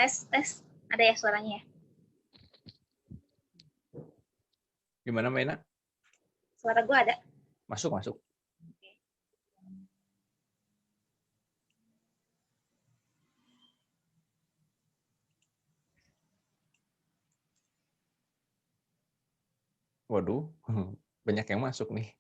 Tes. Ada ya suaranya ya? Gimana, Maina? Suara gue ada? Masuk. Oke. Waduh, banyak yang masuk nih.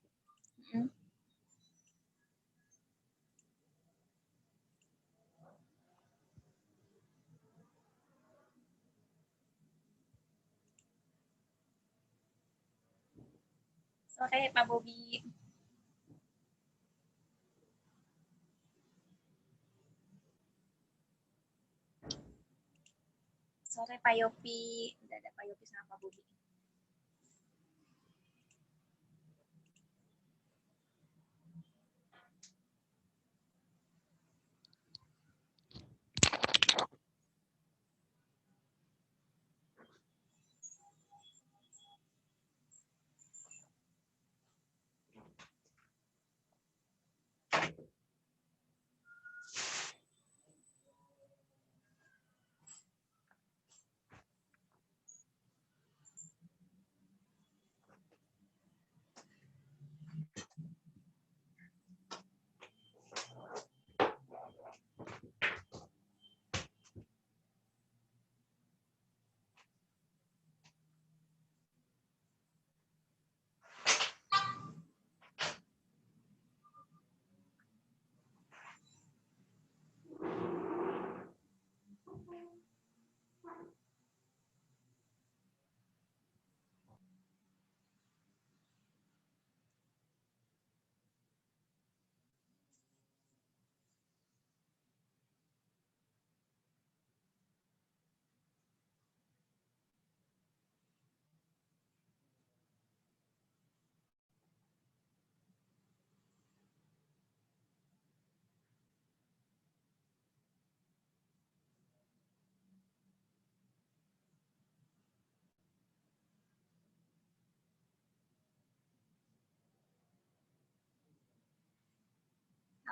Sore Pak Bobi. Sore Pak Yopi. Udah ada Pak Yopi sama Pak Bobi.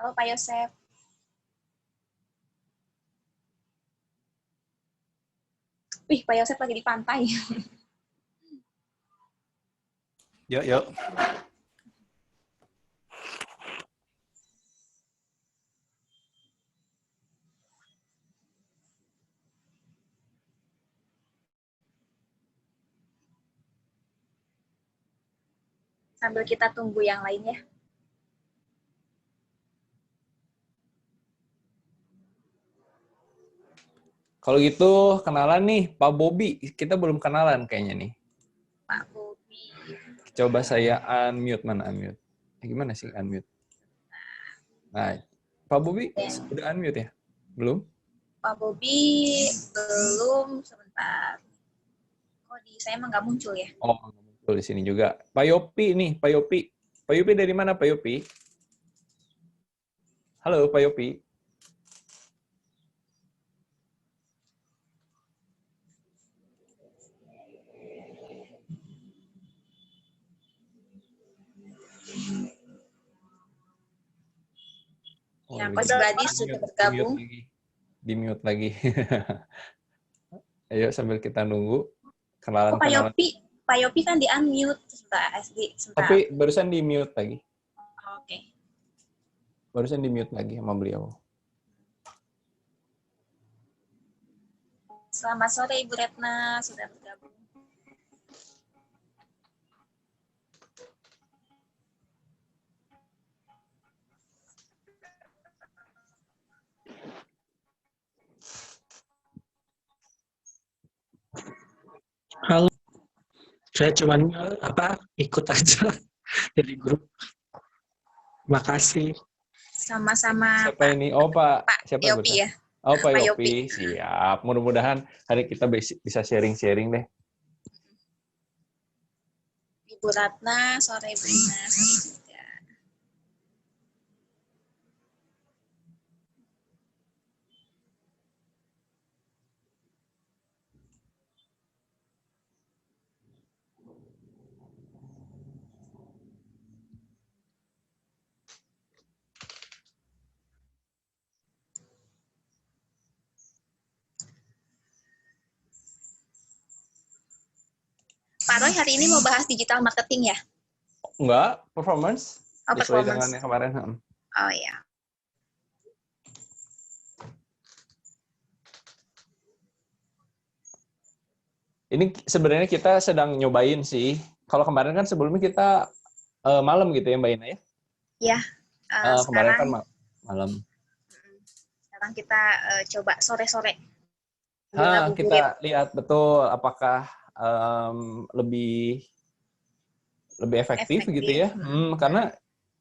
Halo Pak Yosef. Wih, Pak Yosef lagi di pantai. Yuk. Sambil kita tunggu yang lain ya. Kalau gitu kenalan nih, Pak Bobi. Kita belum kenalan kayaknya nih. Pak Bobi. Coba saya unmute. Mana unmute? Gimana sih unmute? Nah, Pak Bobi udah unmute ya? Belum? Pak Bobi belum, sebentar. Kok di saya emang nggak muncul ya? Oh, muncul di sini juga. Pak Yopi nih, Pak Yopi. Pak Yopi dari mana, Pak Yopi? Halo, Pak Yopi. Ya, Coach Badi sudah bergabung. Di mute lagi. Ayo sambil kita nunggu kenalan. Pak Yopi kan di unmute sebentar. Tapi barusan di mute lagi. Oke. Barusan di mute lagi sama beliau. Selamat sore Ibu Retna, sudah bergabung. Halo, saya cuman ikut aja dari grup. Makasih. Sama-sama. Siapa ini? Oh Pak. Siapa Yopi ya. Oh Pak Yopi. Siap. Mudah-mudahan hari kita bisa sharing-sharing deh. Ibu Ratna, sore Ibu Ina, sore juga. Pak Roy hari ini mau bahas digital marketing ya? Enggak, performance. Oh, Sesuai dengan performance. yang kemarin. Oh ya. Ini sebenarnya kita sedang nyobain sih. Kalau kemarin kan sebelumnya kita malam gitu ya Mbak Ina ya? Ya. Kemarin kan Sekarang malam. sekarang kita coba sore-sore. Kita lihat betul apakah lebih efektif gitu ya. Karena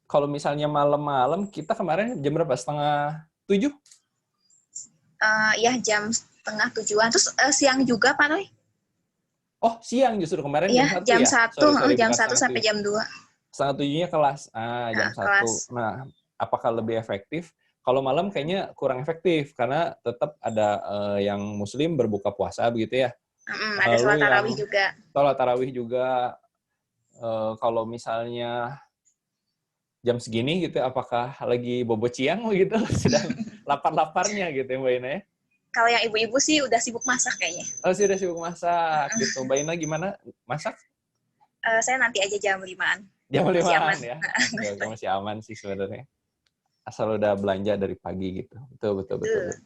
kalau misalnya malam-malam, kita kemarin jam berapa? 6:30? Ya, jam 6:30-an. Terus siang juga, Pak Roy? Oh, siang justru kemarin Iya, jam 1 ya? Sorry, jam bukan 1 sampai 7. jam 2. 6:30-nya kelas. Jam 1. Kelas. Nah, apakah lebih efektif? Kalau malam kayaknya kurang efektif, karena tetap ada yang muslim berbuka puasa begitu ya. Ada sholat Lalu tarawih juga. Sholat tarawih juga. Kalau misalnya jam segini gitu, apakah lagi bobo ciang gitu, sedang lapar-laparnya gitu ya Mbak Ina ya? Kalau yang ibu-ibu sih udah sibuk masak kayaknya. Oh, sudah sibuk masak gitu. Mbak Ina gimana? Masak? Saya nanti aja jam 5-an. Jam Masih 5-an aman. ya? Oke, masih aman sih sebenarnya. Asal udah belanja dari pagi gitu. Betul.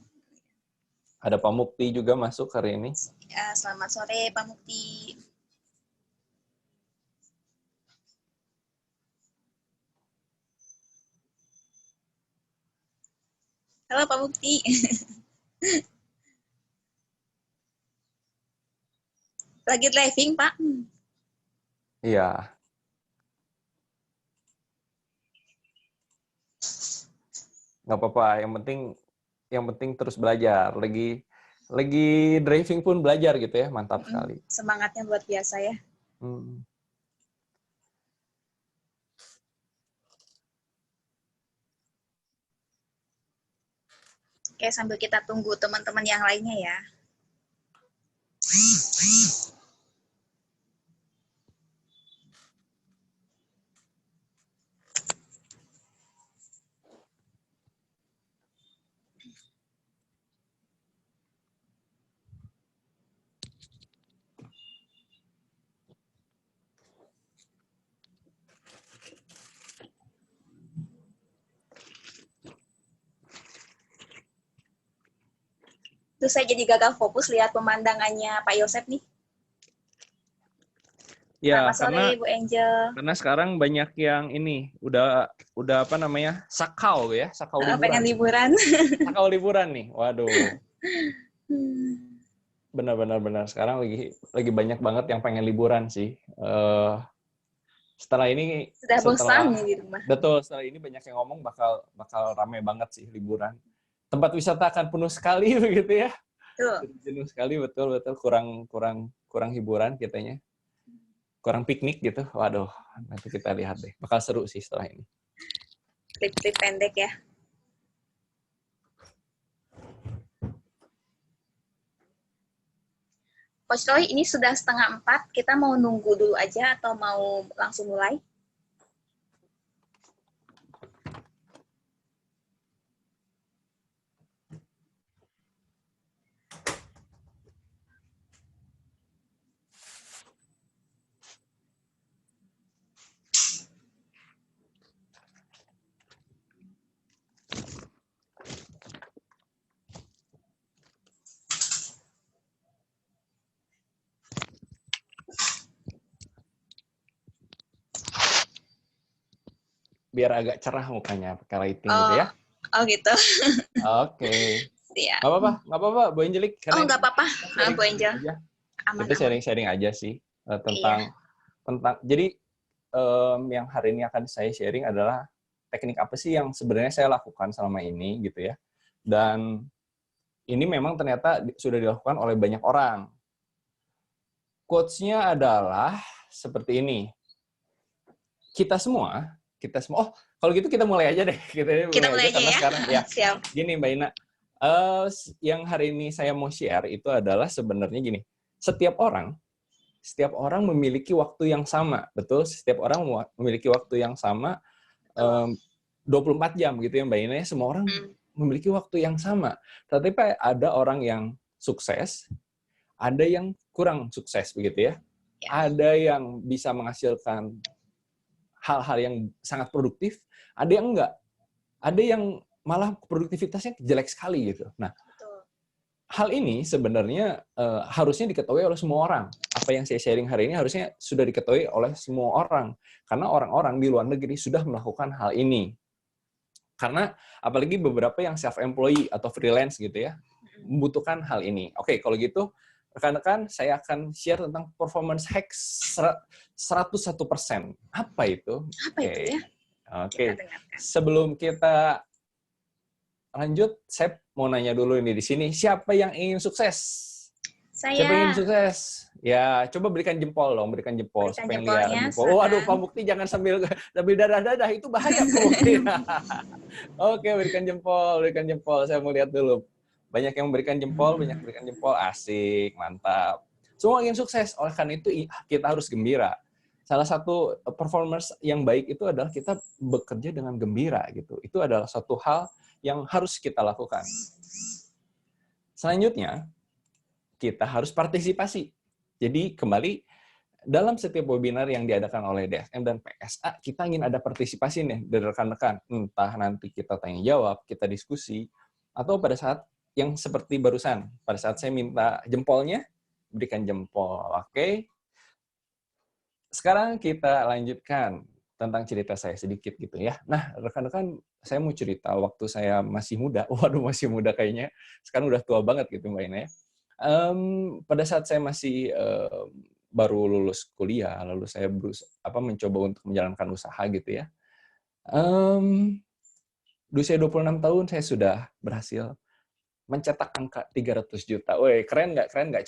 Ada Pak Mukti juga masuk hari ini. Selamat sore Pak Mukti. Halo Pak Mukti. Lagi driving, Pak? Iya. Nggak apa-apa, yang penting terus belajar. Lagi driving pun belajar gitu ya, mantap sekali. Semangatnya luar biasa ya. Oke, sambil kita tunggu teman-teman yang lainnya ya. Terus saya jadi gagal fokus lihat pemandangannya Pak Yosep nih. Ya, Selamat sore Bu Angel. Karena sekarang banyak yang ini udah apa namanya, sakau ya, sakau liburan. Pengen liburan. Sakau liburan nih, waduh. Benar. Sekarang lagi banyak banget yang pengen liburan sih. Setelah ini Sudah bosan ya di rumah. Betul, setelah ini banyak yang ngomong bakal ramai banget sih liburan. Tempat wisata akan penuh sekali begitu ya. Penuh sekali, betul. Kurang hiburan kitanya. Kurang piknik gitu. Waduh, nanti kita lihat deh. Bakal seru sih setelah ini. Klip-klip pendek ya. Coach Roy, ini sudah 3:30. Kita mau nunggu dulu aja atau mau langsung mulai? Biar agak cerah mukanya pakai lighting gitu ya. Oh gitu. Oke. Siap. Nggak apa-apa, Bu Angelik. Nggak apa-apa, Bu Angel. Kita sharing-sharing aja sih tentang. Jadi yang hari ini akan saya sharing adalah teknik apa sih yang sebenarnya saya lakukan selama ini gitu ya. Dan ini memang ternyata sudah dilakukan oleh banyak orang. Quotes-nya adalah seperti ini. Kita semua, oh kalau gitu kita mulai aja deh. Kita mulai aja ya. Sekarang, ya. Siap. Gini Mbak Ina, yang hari ini saya mau share itu adalah sebenarnya gini. Setiap orang memiliki waktu yang sama, betul? Setiap orang memiliki waktu yang sama, 24 jam gitu ya Mbak Ina. Semua orang memiliki waktu yang sama. Tetapi ada orang yang sukses, ada yang kurang sukses begitu ya. Ya. Ada yang bisa menghasilkan hal-hal yang sangat produktif, ada yang enggak. Ada yang malah produktivitasnya jelek sekali gitu. Nah, Betul. hal ini sebenarnya harusnya diketahui oleh semua orang. Apa yang saya sharing hari ini harusnya sudah diketahui oleh semua orang. Karena orang-orang di luar negeri sudah melakukan hal ini. Karena apalagi beberapa yang self-employed atau freelance gitu ya, membutuhkan hal ini. Oke, kalau gitu rekan-rekan saya akan share tentang performance hacks 101%. Apa itu? Apa itu ya? Oke. Kita dengarkan. Sebelum kita lanjut, saya mau nanya dulu ini di sini, siapa yang ingin sukses? Siapa yang ingin Saya sukses? Ya, coba berikan jempol dong, berikan jempol. berikan Saya pengen lihat jempolnya, jempol. Oh, aduh, silakan. Pak Mukti jangan sambil dadah-dadah, itu bahaya Pak Mukti. Oke, berikan jempol. Saya mau lihat dulu. Banyak yang memberikan jempol, banyak berikan jempol. Asik, mantap. Semua ingin sukses, oleh karena itu kita harus gembira. Salah satu performance yang baik itu adalah kita bekerja dengan gembira gitu. Itu adalah satu hal yang harus kita lakukan. Selanjutnya, kita harus partisipasi. Jadi kembali dalam setiap webinar yang diadakan oleh DSM dan PSA, kita ingin ada partisipasi nih dari rekan-rekan. Entah nanti kita tanya jawab, kita diskusi, atau pada saat yang seperti barusan, pada saat saya minta jempolnya, berikan jempol. Oke? Sekarang kita lanjutkan tentang cerita saya sedikit gitu ya. Nah, rekan-rekan, saya mau cerita waktu saya masih muda. Waduh, masih muda kayaknya. Sekarang udah tua banget gitu Mbak Ina ya. Pada saat saya masih baru lulus kuliah, lalu saya mencoba untuk menjalankan usaha gitu ya. Di usia 26 tahun saya sudah berhasil mencetak angka 300 juta. Woi, keren nggak? Keren nggak?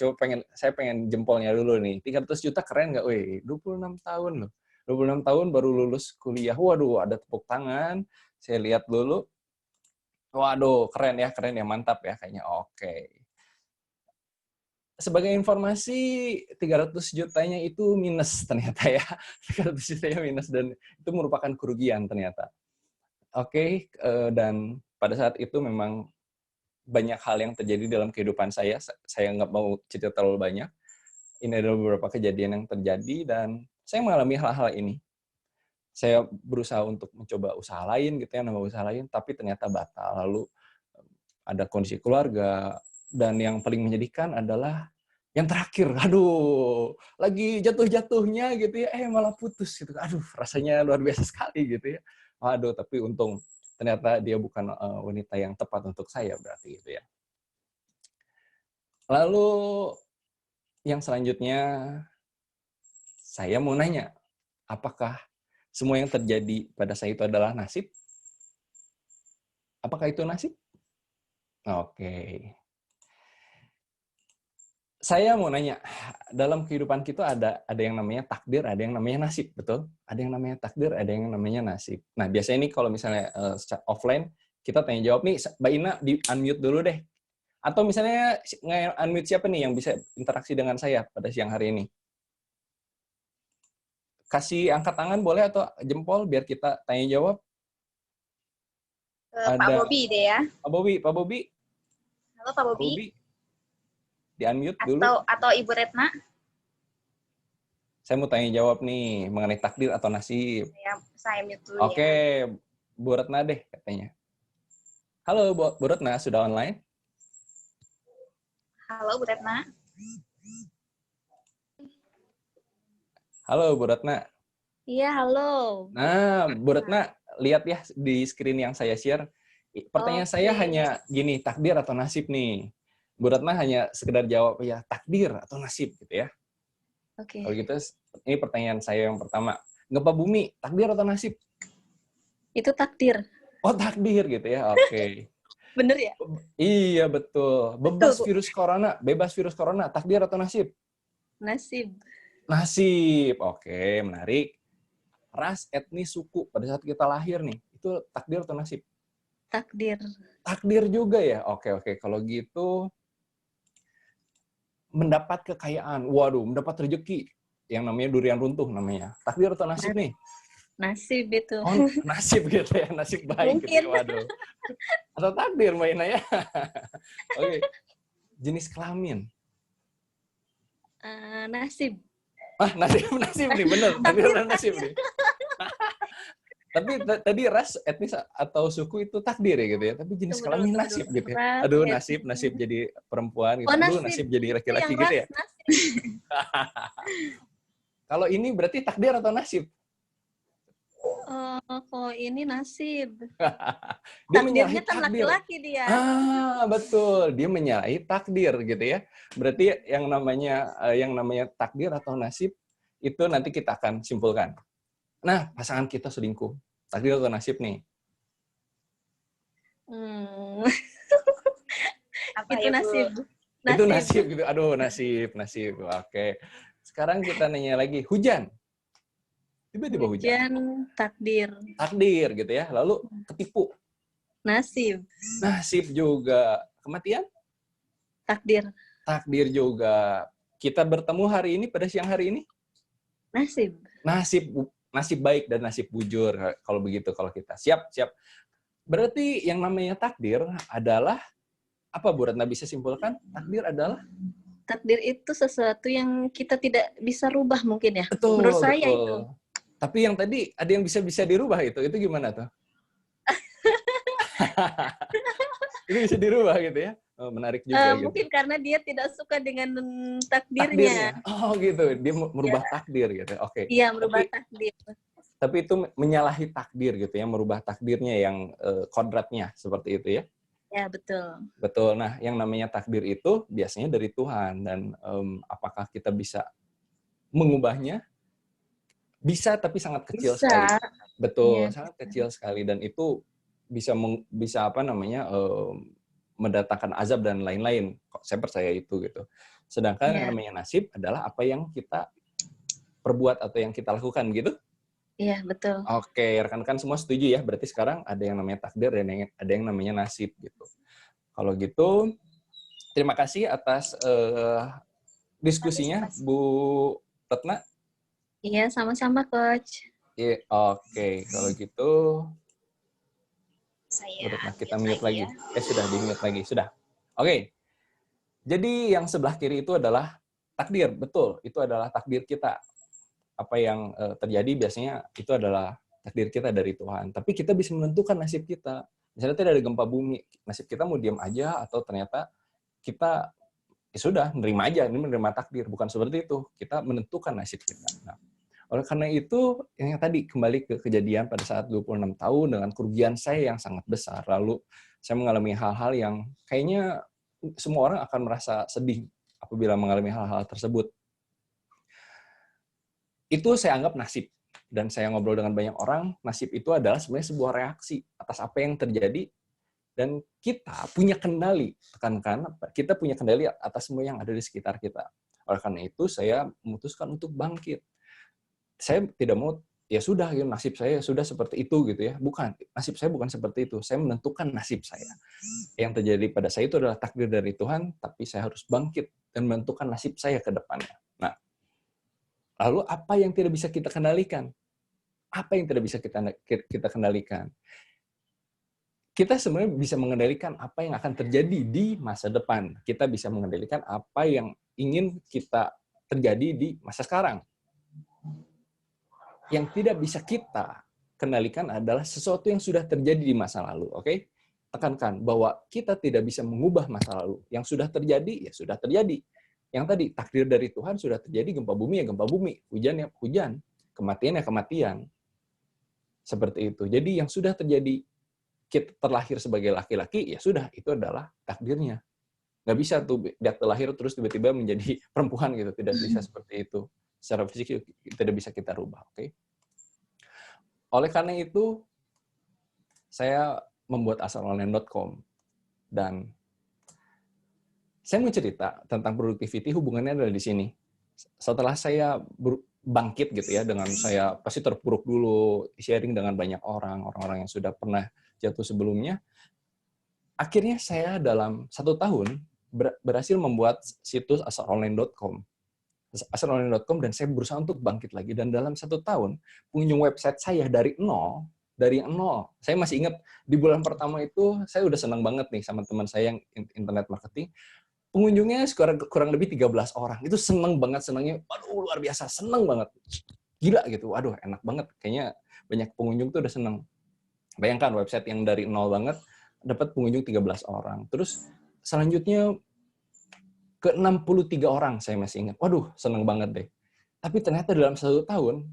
Saya pengen jempolnya dulu nih. 300 juta keren nggak? Woi, 26 tahun loh. 26 tahun baru lulus kuliah. Waduh, ada tepuk tangan. Saya lihat dulu. Waduh, keren ya, mantap ya kayaknya. Oke. Sebagai informasi, 300 jutanya itu minus ternyata ya. 300 jutanya minus dan itu merupakan kerugian ternyata. Oke, dan pada saat itu memang banyak hal yang terjadi dalam kehidupan saya. Saya nggak mau cerita terlalu banyak. Ini adalah beberapa kejadian yang terjadi dan saya mengalami hal-hal ini. Saya berusaha untuk mencoba usaha lain gitu ya, nambah usaha lain, tapi ternyata batal. Lalu ada kondisi keluarga dan yang paling menyedihkan adalah yang terakhir. Aduh, lagi jatuh-jatuhnya gitu ya, malah putus gitu. Aduh, rasanya luar biasa sekali gitu ya. Aduh, tapi untung ternyata dia bukan wanita yang tepat untuk saya berarti gitu ya. Lalu yang selanjutnya saya mau nanya, apakah semua yang terjadi pada saya itu adalah nasib? Apakah itu nasib? Oke. Saya mau nanya, dalam kehidupan kita ada yang namanya takdir, ada yang namanya nasib, betul? Ada yang namanya takdir, ada yang namanya nasib. Nah, biasanya ini kalau misalnya offline, kita tanya jawab nih, Mbak Ina di-unmute dulu deh. Atau misalnya unmute siapa nih yang bisa interaksi dengan saya pada siang hari ini? Kasih angkat tangan boleh atau jempol biar kita tanya jawab. Pak Bobi deh ya. Pak Bobi. Halo Pak Bobi. Di-unmute dulu. Atau Ibu Retna. Saya mau tanya jawab nih mengenai takdir atau nasib. Saya mute dulu ya. Oke, Bu Retna deh katanya. Halo Bu Retna, sudah online? Halo Bu Retna. Halo Bu Retna. Iya, halo. Nah, Bu Retna, lihat ya di screen yang saya share. Pertanyaan saya hanya gini, takdir atau nasib nih. Bu Retna hanya sekedar jawab ya takdir atau nasib gitu ya. Oke. Kalau gitu, ini pertanyaan saya yang pertama. Gempa bumi, takdir atau nasib? Itu takdir. Oh, takdir gitu ya. Oke. Bener ya? Iya, betul. Bebas virus corona, takdir atau nasib? Nasib. Nasib. Oke, menarik. Ras, etnis, suku pada saat kita lahir nih, itu takdir atau nasib? Takdir. Takdir juga ya? Oke. Kalau gitu, mendapat kekayaan. Waduh, mendapat rezeki. Yang namanya durian runtuh namanya. Takdir atau nasib nih? Nasib itu. Oh, nasib gitu ya. Nasib baik gitu ya. Waduh. Atau takdir Mbak Ina ya? Oke. Jenis kelamin. Nasib. Nasib nih, bener. Takdir dan nasib nih. Tapi tadi ras, etnis atau suku itu takdir ya gitu ya. Tapi jenis Tunggu kelamin dulu. nasib gitu ya. Ras, Aduh, etnis. nasib jadi perempuan gitu. Oh, Aduh, nasib. nasib jadi Itu laki-laki yang gitu ras, ya. nasib. Kalau ini berarti takdir atau nasib? Kalau ini nasib. Dia menyalahi Takdirnya kan takdir. laki-laki dia. Betul. Dia menyalahi takdir gitu ya. Berarti yang namanya takdir atau nasib itu nanti kita akan simpulkan. Nah, pasangan kita selingkuh. Takdir atau nasib nih? Apa itu ya, nasib. Itu nasib gitu. Aduh, nasib. Oke. Sekarang kita nanya lagi, hujan. Tiba-tiba hujan. Takdir. Takdir gitu ya. Lalu ketipu. Nasib juga. Kematian? Takdir juga. Kita bertemu hari ini pada siang hari ini? Nasib baik dan nasib bujur kalau begitu kalau kita. Siap. Berarti yang namanya takdir adalah apa, Bu Ratna bisa simpulkan? Takdir itu sesuatu yang kita tidak bisa rubah mungkin ya. Betul, menurut saya itu. Tapi yang tadi ada yang bisa dirubah itu gimana tuh? Itu bisa dirubah gitu ya? Oh, menarik juga. Mungkin karena dia tidak suka dengan takdirnya. Oh gitu, dia merubah takdir gitu. Oke. Iya, merubah takdir. Tapi itu menyalahi takdir gitu ya, merubah takdirnya yang kodratnya seperti itu ya? Ya, betul. Betul. Nah, yang namanya takdir itu biasanya dari Tuhan dan apakah kita bisa mengubahnya? Bisa, tapi sangat kecil sekali. Betul, sangat kecil sekali dan itu bisa mendatangkan azab dan lain-lain. Saya percaya itu gitu. Sedangkan yang namanya nasib adalah apa yang kita perbuat atau yang kita lakukan gitu. Iya, betul. Oke, rekan-rekan semua setuju ya. Berarti sekarang ada yang namanya takdir dan ada yang namanya nasib gitu. Kalau gitu, terima kasih atas diskusinya, Bu Ratna. Iya, sama-sama, Coach. Oke, kalau gitu kita mute lagi. Sudah di-mute lagi, sudah. Oke. Jadi yang sebelah kiri itu adalah takdir, betul. Itu adalah takdir kita. Apa yang terjadi biasanya itu adalah takdir kita dari Tuhan. Tapi kita bisa menentukan nasib kita. Misalnya tidak ada gempa bumi, nasib kita mau diam aja atau ternyata kita sudah menerima takdir. Bukan seperti itu. Kita menentukan nasib kita. Nah, oleh karena itu, yang tadi kembali ke kejadian pada saat 26 tahun dengan kerugian saya yang sangat besar. Lalu saya mengalami hal-hal yang kayaknya semua orang akan merasa sedih apabila mengalami hal-hal tersebut. Itu saya anggap nasib. Dan saya ngobrol dengan banyak orang, nasib itu adalah sebenarnya sebuah reaksi atas apa yang terjadi dan kita punya kendali. Tekankan, kita punya kendali atas semua yang ada di sekitar kita. Oleh karena itu, saya memutuskan untuk bangkit. Saya tidak mau, ya sudah, nasib saya sudah seperti itu gitu ya. Bukan, nasib saya bukan seperti itu. Saya menentukan nasib saya. Yang terjadi pada saya itu adalah takdir dari Tuhan, tapi saya harus bangkit dan menentukan nasib saya ke depannya. Nah, lalu apa yang tidak bisa kita kendalikan? Apa yang tidak bisa kita kendalikan? Kita sebenarnya bisa mengendalikan apa yang akan terjadi di masa depan. Kita bisa mengendalikan apa yang ingin kita terjadi di masa sekarang. Yang tidak bisa kita kendalikan adalah sesuatu yang sudah terjadi di masa lalu. Oke? Tekankan bahwa kita tidak bisa mengubah masa lalu. Yang sudah terjadi, ya sudah terjadi. Yang tadi, takdir dari Tuhan sudah terjadi, gempa bumi ya gempa bumi, hujan ya hujan, kematian ya kematian. Seperti itu. Jadi yang sudah terjadi, kita terlahir sebagai laki-laki, ya sudah, itu adalah takdirnya. Nggak bisa tuh dia terlahir terus tiba-tiba menjadi perempuan gitu, tidak bisa seperti itu. Secara fisik tidak bisa kita rubah, oke? Oleh karena itu, saya membuat asalonline.com dan saya mau cerita tentang productivity, hubungannya adalah di sini. Setelah saya bangkit gitu ya, dengan saya pasti terpuruk dulu, sharing dengan banyak orang-orang yang sudah pernah jatuh sebelumnya, akhirnya saya dalam 1 tahun berhasil membuat situs asalonline.com. asalonline.com dan saya berusaha untuk bangkit lagi. Dan dalam 1 tahun, pengunjung website saya dari nol. Saya masih ingat di bulan pertama itu, saya udah senang banget nih sama teman saya yang internet marketing. pengunjungnya kurang lebih 13 orang. Itu seneng banget, senengnya, waduh luar biasa, seneng banget. Gila gitu, waduh enak banget. Kayaknya banyak pengunjung tuh udah seneng. Bayangkan website yang dari nol banget, dapat pengunjung 13 orang. Terus selanjutnya ke 63 orang, saya masih ingat. Waduh, seneng banget deh. Tapi ternyata dalam 1 tahun,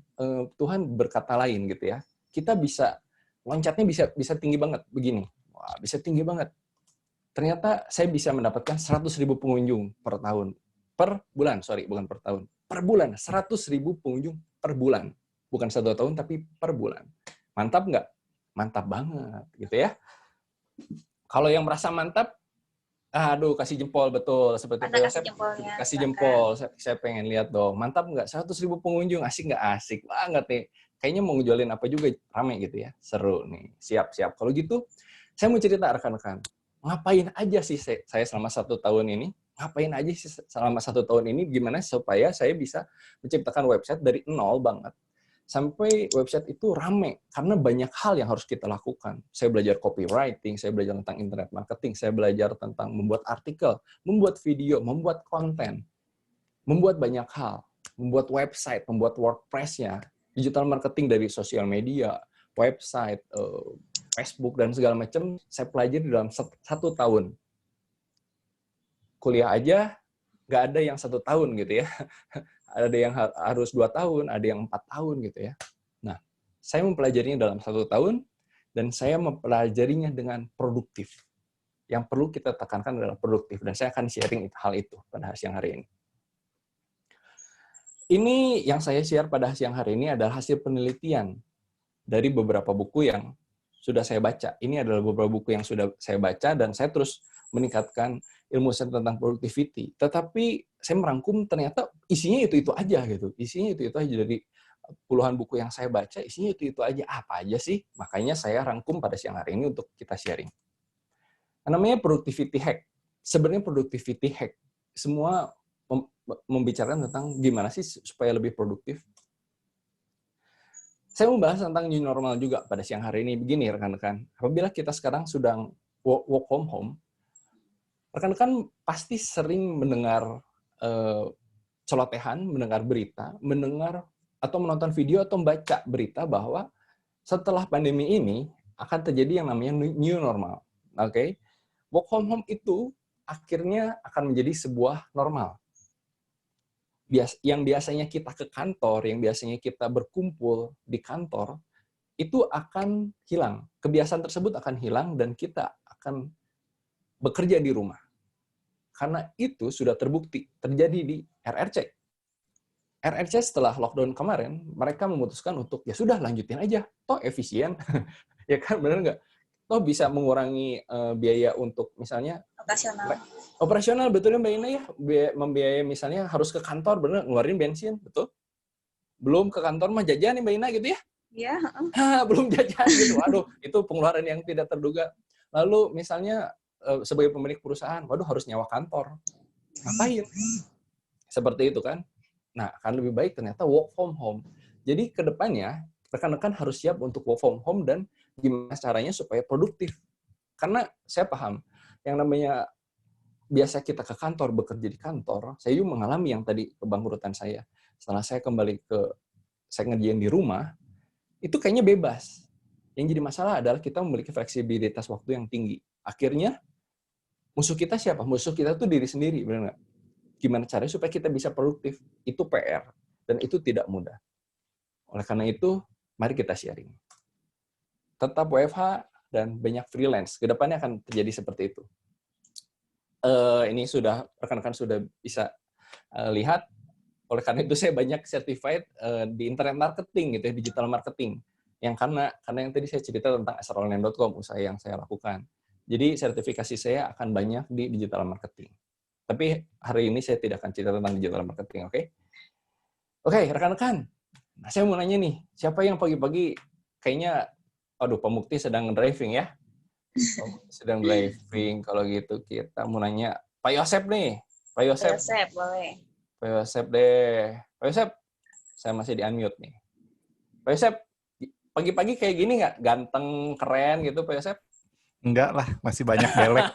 Tuhan berkata lain gitu ya. Kita bisa, loncatnya bisa tinggi banget, begini. Wah, bisa tinggi banget. Ternyata saya bisa mendapatkan 100.000 pengunjung per tahun. Per bulan, sorry, bukan per tahun. Per bulan, 100.000 pengunjung per bulan. Bukan 1 tahun, tapi per bulan. Mantap nggak? Mantap banget, gitu ya. Kalau yang merasa mantap, aduh, kasih jempol, betul. Seperti Mana Pak kasih Yosep, jempolnya? kasih Silakan. jempol. Saya pengen lihat dong. Mantap nggak? 100.000 pengunjung, asik nggak? Asik banget nih. Kayaknya mau ngejualin apa juga, rame gitu ya. Seru nih. Siap-siap. Kalau gitu, saya mau cerita rekan-rekan. Ngapain aja sih saya selama 1 tahun ini? Ngapain aja sih selama 1 tahun ini? Gimana supaya saya bisa menciptakan website dari nol banget sampai website itu rame? Karena banyak hal yang harus kita lakukan. Saya belajar copywriting, saya belajar tentang internet marketing, saya belajar tentang membuat artikel, membuat video, membuat konten, membuat banyak hal, membuat website, membuat WordPress-nya, digital marketing dari sosial media, website, Facebook, dan segala macam, saya pelajari dalam 1 tahun. Kuliah aja, nggak ada yang 1 tahun gitu ya. Ada yang harus 2 tahun, ada yang 4 tahun gitu ya. Nah, saya mempelajarinya dalam 1 tahun, dan saya mempelajarinya dengan produktif. Yang perlu kita tekankan adalah produktif, dan saya akan sharing hal itu pada siang hari ini. Ini yang saya share pada siang hari ini adalah hasil penelitian dari beberapa buku yang sudah saya baca. Ini adalah beberapa buku yang sudah saya baca, dan saya terus meningkatkan ilmu saya tentang productivity. Tetapi saya merangkum ternyata isinya itu-itu aja gitu. Isinya itu-itu aja dari puluhan buku yang saya baca, isinya itu-itu aja. Apa aja sih? Makanya saya rangkum pada siang hari ini untuk kita sharing. Namanya productivity hack. Sebenarnya productivity hack semua membicarakan tentang gimana sih supaya lebih produktif. Saya mau bahas tentang new normal juga pada siang hari ini. Begini rekan-rekan, apabila kita sekarang sedang work from home, rekan-rekan pasti sering mendengar celotehan, mendengar berita, mendengar atau menonton video atau membaca berita bahwa setelah pandemi ini akan terjadi yang namanya new normal. Oke? Work from home itu akhirnya akan menjadi sebuah normal. Yang biasanya kita ke kantor, yang biasanya kita berkumpul di kantor, itu akan hilang. Kebiasaan tersebut akan hilang dan kita akan bekerja di rumah. Karena itu sudah terbukti terjadi di RRC. RRC setelah lockdown kemarin, mereka memutuskan untuk, ya sudah lanjutin aja, toh efisien. Ya kan, benar nggak? Toh bisa mengurangi biaya untuk misalnya operasional, betulnya Mbak Ina ya, membiayai misalnya harus ke kantor, bener, ngeluarin bensin, betul? Belum ke kantor mah jajan nih Mbak Ina gitu ya? Iya. Belum jajan gitu, waduh, itu pengeluaran yang tidak terduga. Lalu misalnya sebagai pemilik perusahaan, waduh harus nyewa kantor, ngapain? Seperti itu kan? Nah, akan lebih baik ternyata work from home. Jadi ke depannya, rekan-rekan harus siap untuk work from home dan gimana caranya supaya produktif. Karena saya paham, yang namanya biasa kita ke kantor, bekerja di kantor, saya juga mengalami yang tadi kebangkrutan saya. Setelah saya kembali saya ngerjain di rumah, itu kayaknya bebas. Yang jadi masalah adalah kita memiliki fleksibilitas waktu yang tinggi. Akhirnya, musuh kita siapa? Musuh kita tuh diri sendiri, benar nggak? Gimana caranya supaya kita bisa produktif? Itu PR. Dan itu tidak mudah. Oleh karena itu, mari kita sharing. Tetap WFH dan banyak freelance. Kedepannya akan terjadi seperti itu. Ini sudah rekan-rekan sudah bisa lihat. Oleh karena itu saya banyak certified di internet marketing gitu ya, digital marketing. Yang karena yang tadi saya cerita tentang asronline.com, usaha yang saya lakukan. Jadi sertifikasi saya akan banyak di digital marketing. Tapi hari ini saya tidak akan cerita tentang digital marketing, oke? Oke, rekan-rekan. Nah, saya mau nanya nih, siapa yang pagi-pagi kayaknya, aduh, Pak Mukti sedang driving ya? Sedang driving, kalau gitu kita mau nanya Pak Yosep nih. Pak Yosep, boleh. Pak Yosep deh. Pak Yosep, saya masih di-unmute nih. Pak Yosep, pagi-pagi kayak gini nggak? Ganteng, keren gitu Pak Yosep? Enggak lah, masih banyak belek.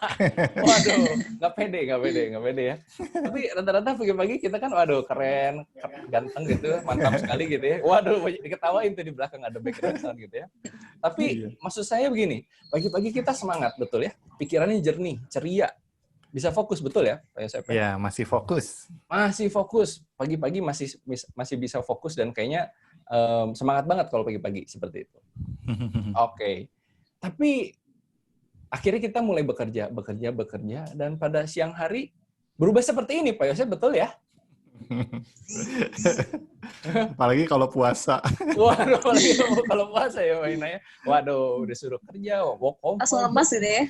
Waduh, nggak pede ya. Tapi rata-rata pagi-pagi kita kan, waduh keren, ganteng gitu, mantap sekali gitu ya. Waduh, banyak diketawain tuh di belakang ada background sound gitu ya. Tapi maksud saya begini, pagi-pagi kita semangat betul ya, pikirannya jernih, ceria, bisa fokus betul ya, Pak Yosep? Ya, masih fokus. Masih fokus, pagi-pagi masih bisa fokus dan kayaknya semangat banget kalau pagi-pagi seperti itu. Oke. Tapi akhirnya kita mulai bekerja, dan pada siang hari berubah seperti ini, Pak Yosef, betul ya? Apalagi kalau puasa. Waduh, apalagi kalau puasa ya, Mbak Ina ya. Waduh, udah suruh kerja, work from Langsung home. lemas gitu ya.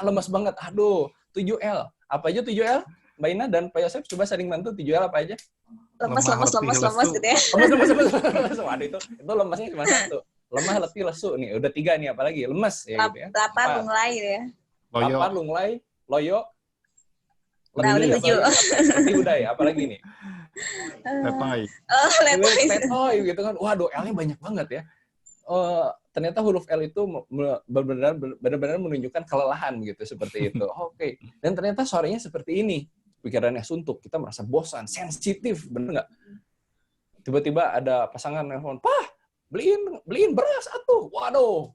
Lemas banget. Aduh, 7L. Apa aja 7L? Mbak Ina dan Pak Yosef coba saling bantu 7L apa aja? Lemas Lemah, letih, lesu. gitu ya. Lemas. Waduh, itu lemasnya cuma satu. Lemah, letih, lesu nih. Udah 3 nih, apalagi lemes ya gitu ya. Lapar, lunglai gitu ya. Loyo. Lapar, lunglai, loyo. Nah, udah 7. Seperti budaya, apalagi nih? Letoy. Letoy. Letoy gitu kan. Waduh, L-nya banyak banget ya. Ternyata huruf L itu benar-benar menunjukkan kelelahan gitu, seperti itu. Oke. Dan ternyata sorenya seperti ini. Pikirannya suntuk, kita merasa bosan, sensitif, bener nggak? Tiba-tiba ada pasangan nelfon, "Pah, beliin beras atuh." Waduh,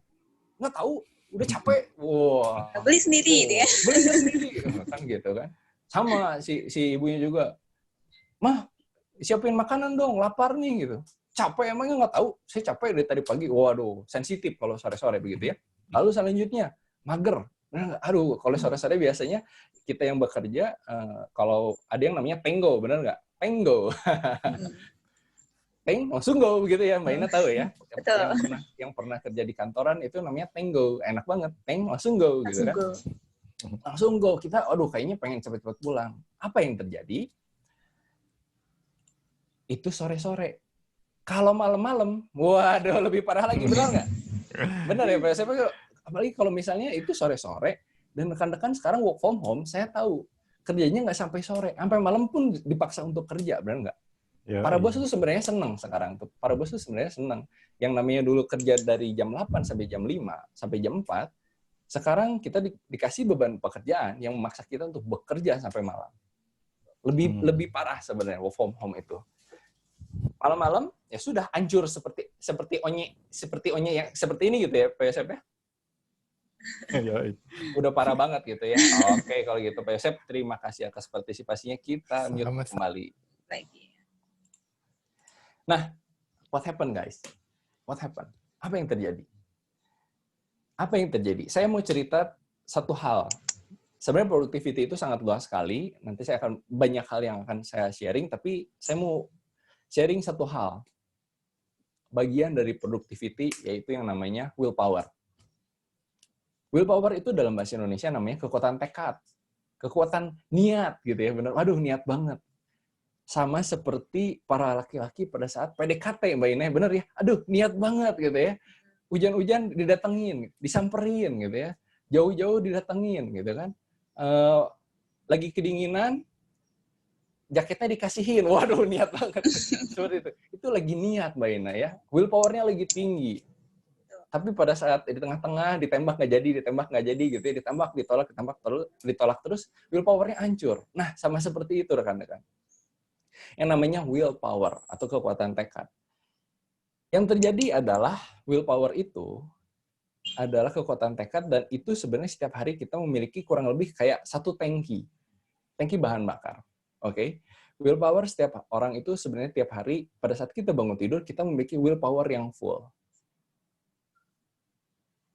nggak tahu, udah capek. Wah. Beli sendiri gitu ya. Beli sendiri, kan gitu kan. Sama si ibunya juga, "Mah, siapin makanan dong, lapar nih," gitu. Capek emangnya nggak tahu, saya capek dari tadi pagi. Waduh, sensitif kalau sore-sore begitu ya. Lalu selanjutnya, mager. Nah, aduh, kalau sore-sore biasanya kita yang bekerja, kalau ada yang namanya tenggo, benar nggak? Tenggo. Teng, langsung go begitu ya, Mbak Ina tahu ya. Betul. Yang pernah kerja di kantoran itu namanya tenggo, enak banget. Teng, langsung go gitu kan. Langsung go. Kita, aduh kayaknya pengen cepet-cepet pulang. Apa yang terjadi? Itu sore-sore. Kalau malam-malam, waduh lebih parah lagi, benar nggak? Benar ya, Pak Yosef? Apalagi kalau misalnya itu sore-sore, dan rekan-rekan sekarang work from home, saya tahu kerjanya nggak sampai sore, sampai malam pun dipaksa untuk kerja, benar nggak? Para bos itu sebenarnya senang sekarang tuh. Para bos itu sebenarnya senang. Yang namanya dulu kerja dari jam 8 sampai jam 5, sampai jam 4, sekarang kita dikasih beban pekerjaan yang memaksa kita untuk bekerja sampai malam. Lebih parah sebenarnya work from home itu. Malam-malam ya sudah hancur seperti onye yang seperti ini gitu ya, Pak Yosef ya. Udah parah banget gitu ya. Oke, kalau gitu Pak Yosef, terima kasih atas partisipasinya. Kita mute kembali. Nah, what happened guys? What happened? Apa yang terjadi? Apa yang terjadi? Saya mau cerita satu hal. Sebenarnya productivity itu sangat luas sekali. Nanti saya akan banyak hal yang akan saya sharing, tapi saya mau sharing satu hal. Bagian dari productivity yaitu yang namanya willpower. Willpower itu dalam bahasa Indonesia namanya kekuatan tekad. Kekuatan niat gitu ya, benar. Waduh, niat banget. Sama seperti para laki-laki pada saat PDKT, Mbak Ina, bener ya? Aduh, niat banget gitu ya. Hujan-hujan didatengin, disamperin gitu ya. Jauh-jauh didatengin gitu kan. Lagi kedinginan, jaketnya dikasihin. Waduh, niat banget. Seperti itu. Itu lagi niat, Mbak Ina ya. Willpower-nya lagi tinggi. Tapi pada saat di tengah-tengah, ditembak nggak jadi gitu ya. Ditolak terus, willpower-nya hancur. Nah, sama seperti itu rekan-rekan. Yang namanya willpower atau kekuatan tekad. Yang terjadi adalah willpower itu adalah kekuatan tekad, dan itu sebenarnya setiap hari kita memiliki kurang lebih kayak satu tangki bahan bakar. Oke? Willpower setiap orang itu sebenarnya tiap hari pada saat kita bangun tidur kita memiliki willpower yang full.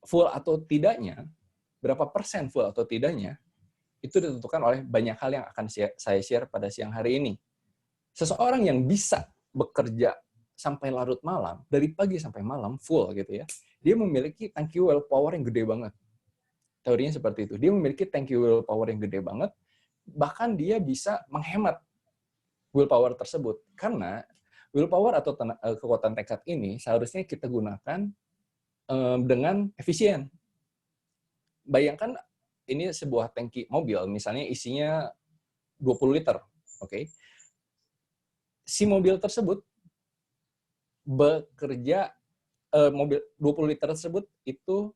Full atau tidaknya, berapa persen full atau tidaknya, itu ditentukan oleh banyak hal yang akan saya share pada siang hari ini. Seseorang yang bisa bekerja sampai larut malam, dari pagi sampai malam, full gitu ya, dia memiliki tangki willpower yang gede banget. Teorinya seperti itu. Dia memiliki tangki willpower yang gede banget, bahkan dia bisa menghemat willpower tersebut. Karena willpower atau kekuatan tekad ini seharusnya kita gunakan dengan efisien. Bayangkan ini sebuah tangki mobil, misalnya isinya 20 liter. Oke. Si mobil tersebut bekerja, mobil 20 liter tersebut itu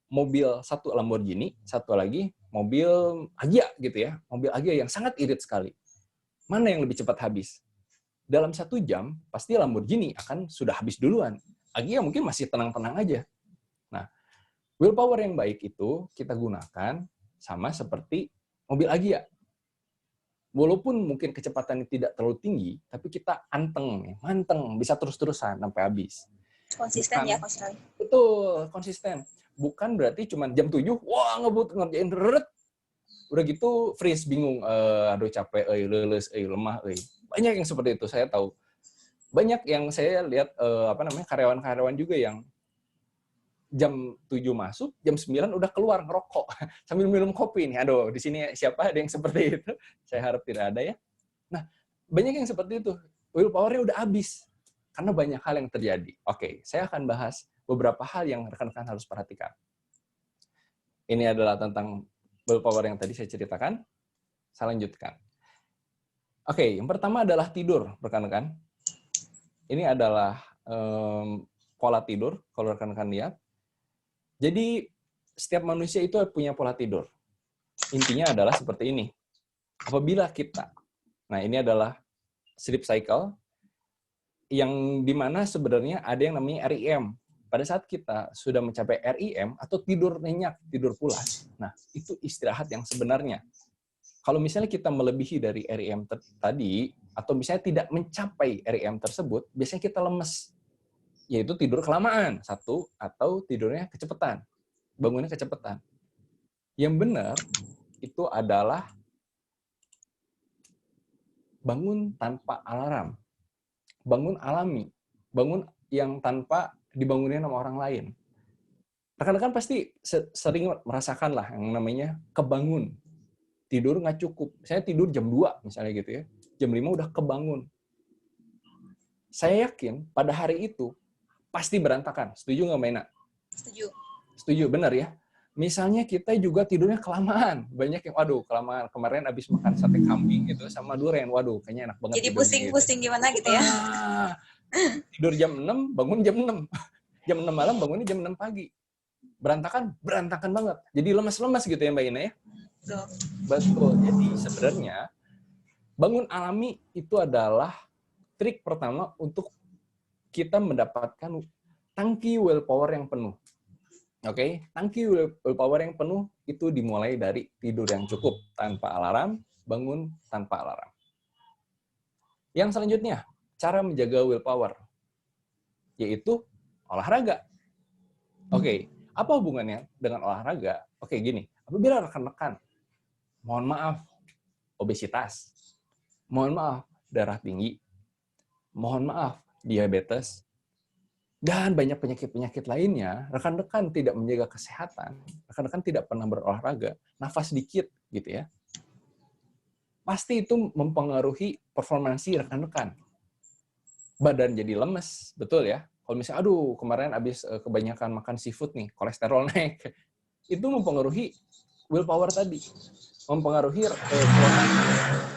mobil satu Lamborghini, satu lagi mobil Agya gitu ya. Mobil Agya yang sangat irit sekali. Mana yang lebih cepat habis? Dalam 1 jam, pasti Lamborghini akan sudah habis duluan. Agya mungkin masih tenang-tenang aja. Nah, willpower yang baik itu kita gunakan sama seperti mobil Agya. Walaupun mungkin kecepatannya tidak terlalu tinggi, tapi kita anteng, manteng, bisa terus-terusan sampai habis. Konsisten Bukan- ya, Coach Roy. Betul, konsisten. Bukan berarti cuma jam 7, wah ngebut ngerjain reret. Udah gitu freeze, bingung, aduh capek, leles, lemah, banyak yang seperti itu, saya tahu. Banyak yang saya lihat karyawan-karyawan juga yang jam 7 masuk, jam 9 udah keluar ngerokok sambil minum kopi nih. Aduh, di sini siapa ada yang seperti itu? Saya harap tidak ada ya. Nah, banyak yang seperti itu. Willpower-nya udah habis karena banyak hal yang terjadi. Oke, saya akan bahas beberapa hal yang rekan-rekan harus perhatikan. Ini adalah tentang willpower yang tadi saya ceritakan. Saya lanjutkan. Oke, yang pertama adalah tidur, rekan-rekan. Ini adalah pola tidur, kalau rekan-rekan lihat. Jadi, setiap manusia itu punya pola tidur. Intinya adalah seperti ini. Apabila kita, nah ini adalah sleep cycle, yang dimana sebenarnya ada yang namanya REM. Pada saat kita sudah mencapai REM, atau tidur nyenyak, tidur pulas, nah itu istirahat yang sebenarnya. Kalau misalnya kita melebihi dari REM tadi, atau misalnya tidak mencapai REM tersebut, biasanya kita lemes. Yaitu tidur kelamaan, satu, atau tidurnya kecepatan. Bangunnya kecepatan. Yang benar, itu adalah bangun tanpa alarm. Bangun alami. Bangun yang tanpa dibangunin sama orang lain. Rekan-rekan pasti sering merasakan lah yang namanya kebangun. Tidur nggak cukup. Saya tidur jam 2 misalnya gitu ya. Jam 5 udah kebangun. Saya yakin pada hari itu pasti berantakan. Setuju nggak, Maina? Setuju. Setuju, benar ya? Misalnya kita juga tidurnya kelamaan. Banyak yang, waduh, kelamaan. Kemarin habis makan sate kambing gitu sama durian. Waduh, kayaknya enak banget. Jadi tidurnya pusing-pusing gimana gitu ya. Tidur jam 6, bangun jam 6. Jam 6 malam, bangunnya jam 6 pagi. Berantakan banget. Jadi lemas-lemas gitu ya, Mbak Ina ya? Betul. Jadi sebenarnya, bangun alami itu adalah trik pertama untuk kita mendapatkan tangki willpower yang penuh. Oke, tangki willpower yang penuh itu dimulai dari tidur yang cukup tanpa alarm, bangun tanpa alarm. Yang selanjutnya, cara menjaga willpower, yaitu olahraga. Oke, apa hubungannya dengan olahraga? Oke, gini, apabila rekan-rekan, mohon maaf, obesitas, mohon maaf, darah tinggi, mohon maaf, diabetes, dan banyak penyakit-penyakit lainnya, rekan-rekan tidak menjaga kesehatan, rekan-rekan tidak pernah berolahraga, nafas dikit gitu ya, pasti itu mempengaruhi performansi rekan-rekan. Badan jadi lemes, betul ya? Kalau misalnya, aduh kemarin habis kebanyakan makan seafood nih, kolesterol naik, itu mempengaruhi willpower tadi, mempengaruhi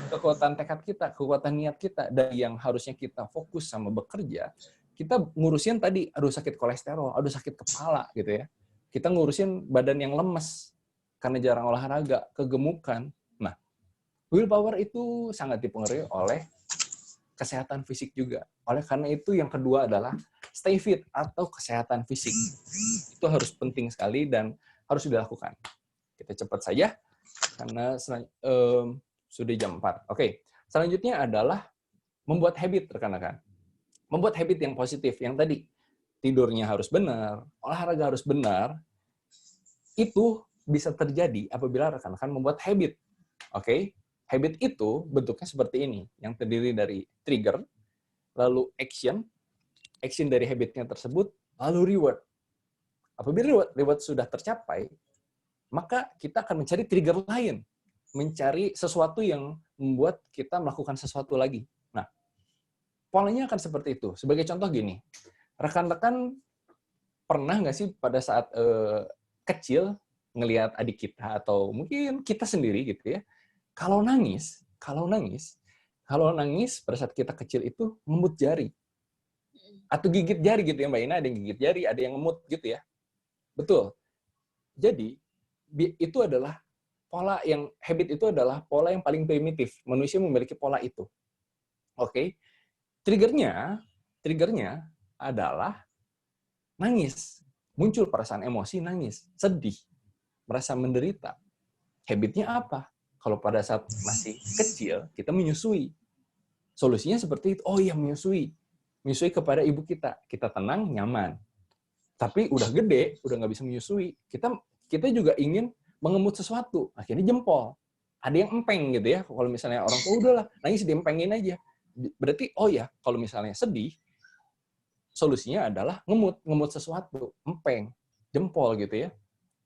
kekuatan tekad kita, kekuatan niat kita, dan yang harusnya kita fokus sama bekerja, kita ngurusin tadi, aduh sakit kolesterol, aduh sakit kepala gitu ya. Kita ngurusin badan yang lemes karena jarang olahraga, kegemukan. Nah, willpower itu sangat dipengaruhi oleh kesehatan fisik juga. Oleh karena itu yang kedua adalah stay fit atau kesehatan fisik. Itu harus penting sekali dan harus dilakukan. Kita cepat saja karena sudah jam 4. Oke, selanjutnya adalah membuat habit, rekan-rekan. Membuat habit yang positif. Yang tadi, tidurnya harus benar, olahraga harus benar. Itu bisa terjadi apabila rekan-rekan membuat habit. Oke? Habit itu bentuknya seperti ini, yang terdiri dari trigger, lalu action dari habitnya tersebut, lalu reward. Apabila reward sudah tercapai, maka kita akan mencari trigger lain, mencari sesuatu yang membuat kita melakukan sesuatu lagi. Nah, polanya akan seperti itu. Sebagai contoh gini, rekan-rekan pernah nggak sih pada saat kecil ngelihat adik kita atau mungkin kita sendiri gitu ya, kalau nangis pada saat kita kecil itu ngemut jari atau gigit jari gitu ya Mbak Ina, ada yang gigit jari, ada yang ngemut gitu ya. Betul. Jadi itu adalah habit itu adalah pola yang paling primitif. Manusia memiliki pola itu. Oke. Triggernya adalah nangis. Muncul perasaan emosi, nangis, sedih, merasa menderita. Habitnya apa? Kalau pada saat masih kecil, kita menyusui. Solusinya seperti itu. Oh iya, menyusui. Menyusui kepada ibu kita. Kita tenang, nyaman. Tapi udah gede, udah nggak bisa menyusui. Kita juga ingin mengemut sesuatu. Akhirnya jempol. Ada yang empeng gitu ya. Kalau misalnya orang tua udahlah, nangis diempengin aja. Berarti, oh ya, kalau misalnya sedih, solusinya adalah ngemut sesuatu, empeng, jempol gitu ya.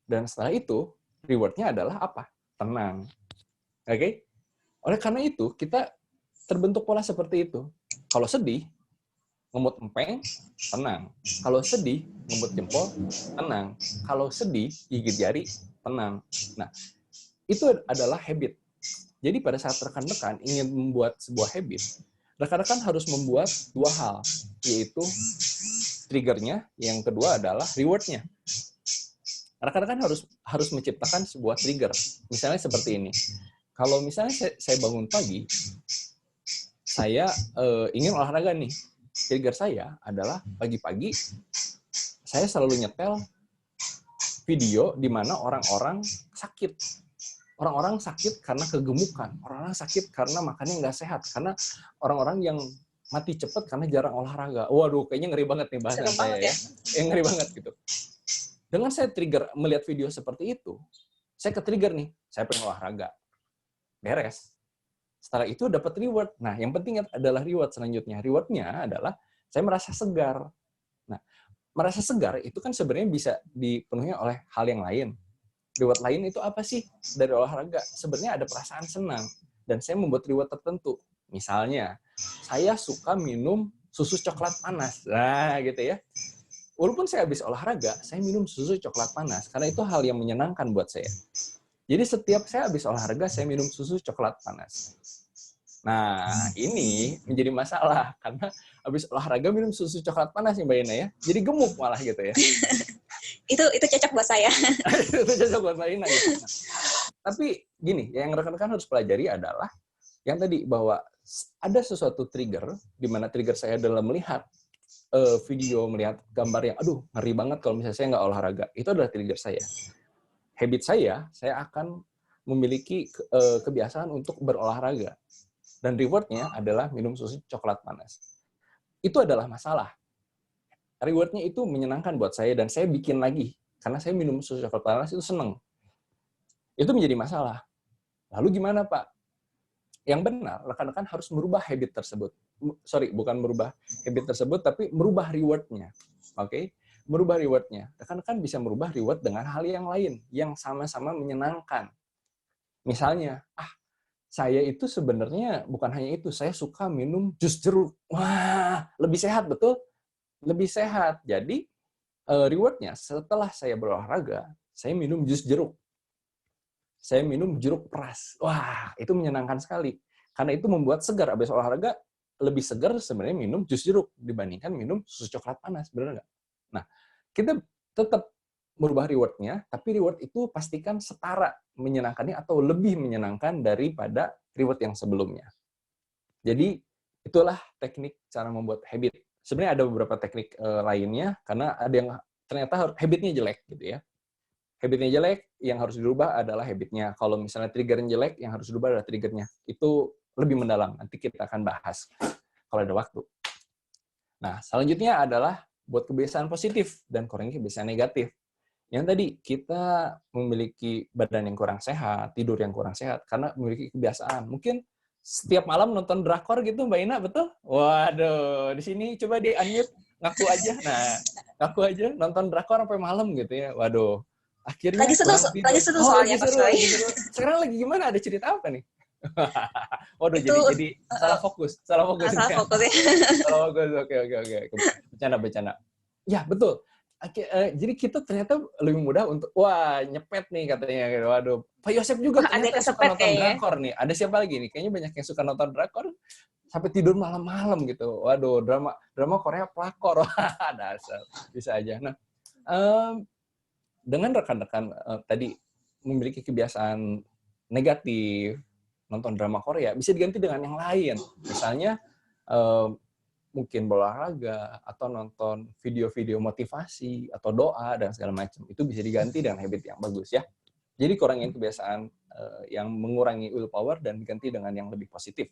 Dan setelah itu, reward-nya adalah apa? Tenang. Oke? Oleh karena itu, kita terbentuk pola seperti itu. Kalau sedih, ngemut empeng, tenang. Kalau sedih, ngemut jempol, tenang. Kalau sedih, gigit jari, tenang. Nah, itu adalah habit. Jadi pada saat rekan-rekan ingin membuat sebuah habit, rekan-rekan harus membuat dua hal, yaitu triggernya, yang kedua adalah reward-nya. Rekan-rekan harus menciptakan sebuah trigger. Misalnya seperti ini. Kalau misalnya saya bangun pagi, saya ingin olahraga nih. Trigger saya adalah pagi-pagi saya selalu nyetel video di mana orang-orang sakit. Orang-orang sakit karena kegemukan. Orang-orang sakit karena makannya nggak sehat. Karena orang-orang yang mati cepat karena jarang olahraga. Waduh, kayaknya ngeri banget nih bahasan saya ya. Ngeri banget gitu. Dengan saya trigger melihat video seperti itu, saya ke-trigger nih. Saya pengen olahraga. Beres. Setelah itu dapat reward. Nah, yang penting adalah reward selanjutnya. Reward-nya adalah saya merasa segar. Nah, merasa segar itu kan sebenarnya bisa dipenuhi oleh hal yang lain. Reward lain itu apa sih dari olahraga? Sebenarnya ada perasaan senang. Dan saya membuat reward tertentu. Misalnya, saya suka minum susu coklat panas. Nah, gitu ya. Walaupun saya habis olahraga, saya minum susu coklat panas. Karena itu hal yang menyenangkan buat saya. Jadi setiap saya habis olahraga, saya minum susu coklat panas. Nah, ini menjadi masalah. Karena habis olahraga minum susu coklat panas nih Mbak Ina ya. Jadi gemuk malah gitu ya. Itu cocok buat saya. Itu cocok buat Mbak Ina gitu. Nah, tapi gini, yang rekan-rekan harus pelajari adalah yang tadi bahwa ada sesuatu trigger, di mana trigger saya adalah melihat video, melihat gambar yang, aduh, ngeri banget kalau misalnya saya nggak olahraga. Itu adalah trigger saya. Habit saya akan memiliki kebiasaan untuk berolahraga. Dan reward-nya adalah minum susu coklat panas. Itu adalah masalah. Reward-nya itu menyenangkan buat saya, dan saya bikin lagi. Karena saya minum susu coklat panas itu seneng. Itu menjadi masalah. Lalu gimana, Pak? Yang benar, rekan-rekan harus merubah habit tersebut. Sorry, bukan merubah habit tersebut, tapi merubah reward-nya. Oke? Merubah reward-nya. Rekan-rekan bisa merubah reward dengan hal yang lain, yang sama-sama menyenangkan. Misalnya, saya itu sebenarnya bukan hanya itu, saya suka minum jus jeruk. Wah, lebih sehat, betul? Lebih sehat. Jadi, reward-nya setelah saya berolahraga, saya minum jus jeruk. Saya minum jeruk peras. Wah, itu menyenangkan sekali. Karena itu membuat segar. Habis olahraga, lebih segar sebenarnya minum jus jeruk dibandingkan minum susu coklat panas. Benar nggak? Nah, kita tetap merubah reward-nya, tapi reward itu pastikan setara menyenangkannya atau lebih menyenangkan daripada reward yang sebelumnya. Jadi, itulah teknik cara membuat habit. Sebenarnya ada beberapa teknik lainnya, karena ada yang ternyata habitnya jelek gitu ya. Habitnya jelek, yang harus dirubah adalah habitnya. Kalau misalnya triggernya jelek, yang harus dirubah adalah triggernya. Itu lebih mendalam. Nanti kita akan bahas kalau ada waktu. Nah, selanjutnya adalah buat kebiasaan positif dan kurangi kebiasaan negatif. Yang tadi, kita memiliki badan yang kurang sehat, tidur yang kurang sehat, karena memiliki kebiasaan. Mungkin setiap malam nonton drakor gitu, Mbak Ina, betul? Waduh, di sini coba di-unmute, ngaku aja. Nah, ngaku aja nonton drakor sampai malam gitu ya. Waduh. Akhirnya Lagi seru soalnya Pak Soy. Sekarang lagi gimana? Ada cerita apa nih? Waduh, Itu, jadi salah fokus. Salah fokus ya. Salah fokus ya. Salah fokus. Oke. Bercanda. Ya, betul. Jadi kita ternyata lebih mudah untuk nyepet nih katanya. Waduh, Pak Yosep juga ternyata suka nonton drakor nih. Ada siapa lagi nih? Kayaknya banyak yang suka nonton drakor sampai tidur malam-malam gitu. Waduh, drama Korea pelakor. Dasar. Bisa aja. Nah, dengan rekan-rekan tadi memiliki kebiasaan negatif, nonton drama Korea, bisa diganti dengan yang lain. Misalnya mungkin berolahraga, atau nonton video-video motivasi, atau doa, dan segala macam. Itu bisa diganti dengan habit yang bagus ya. Jadi kurangin kebiasaan yang mengurangi willpower dan diganti dengan yang lebih positif.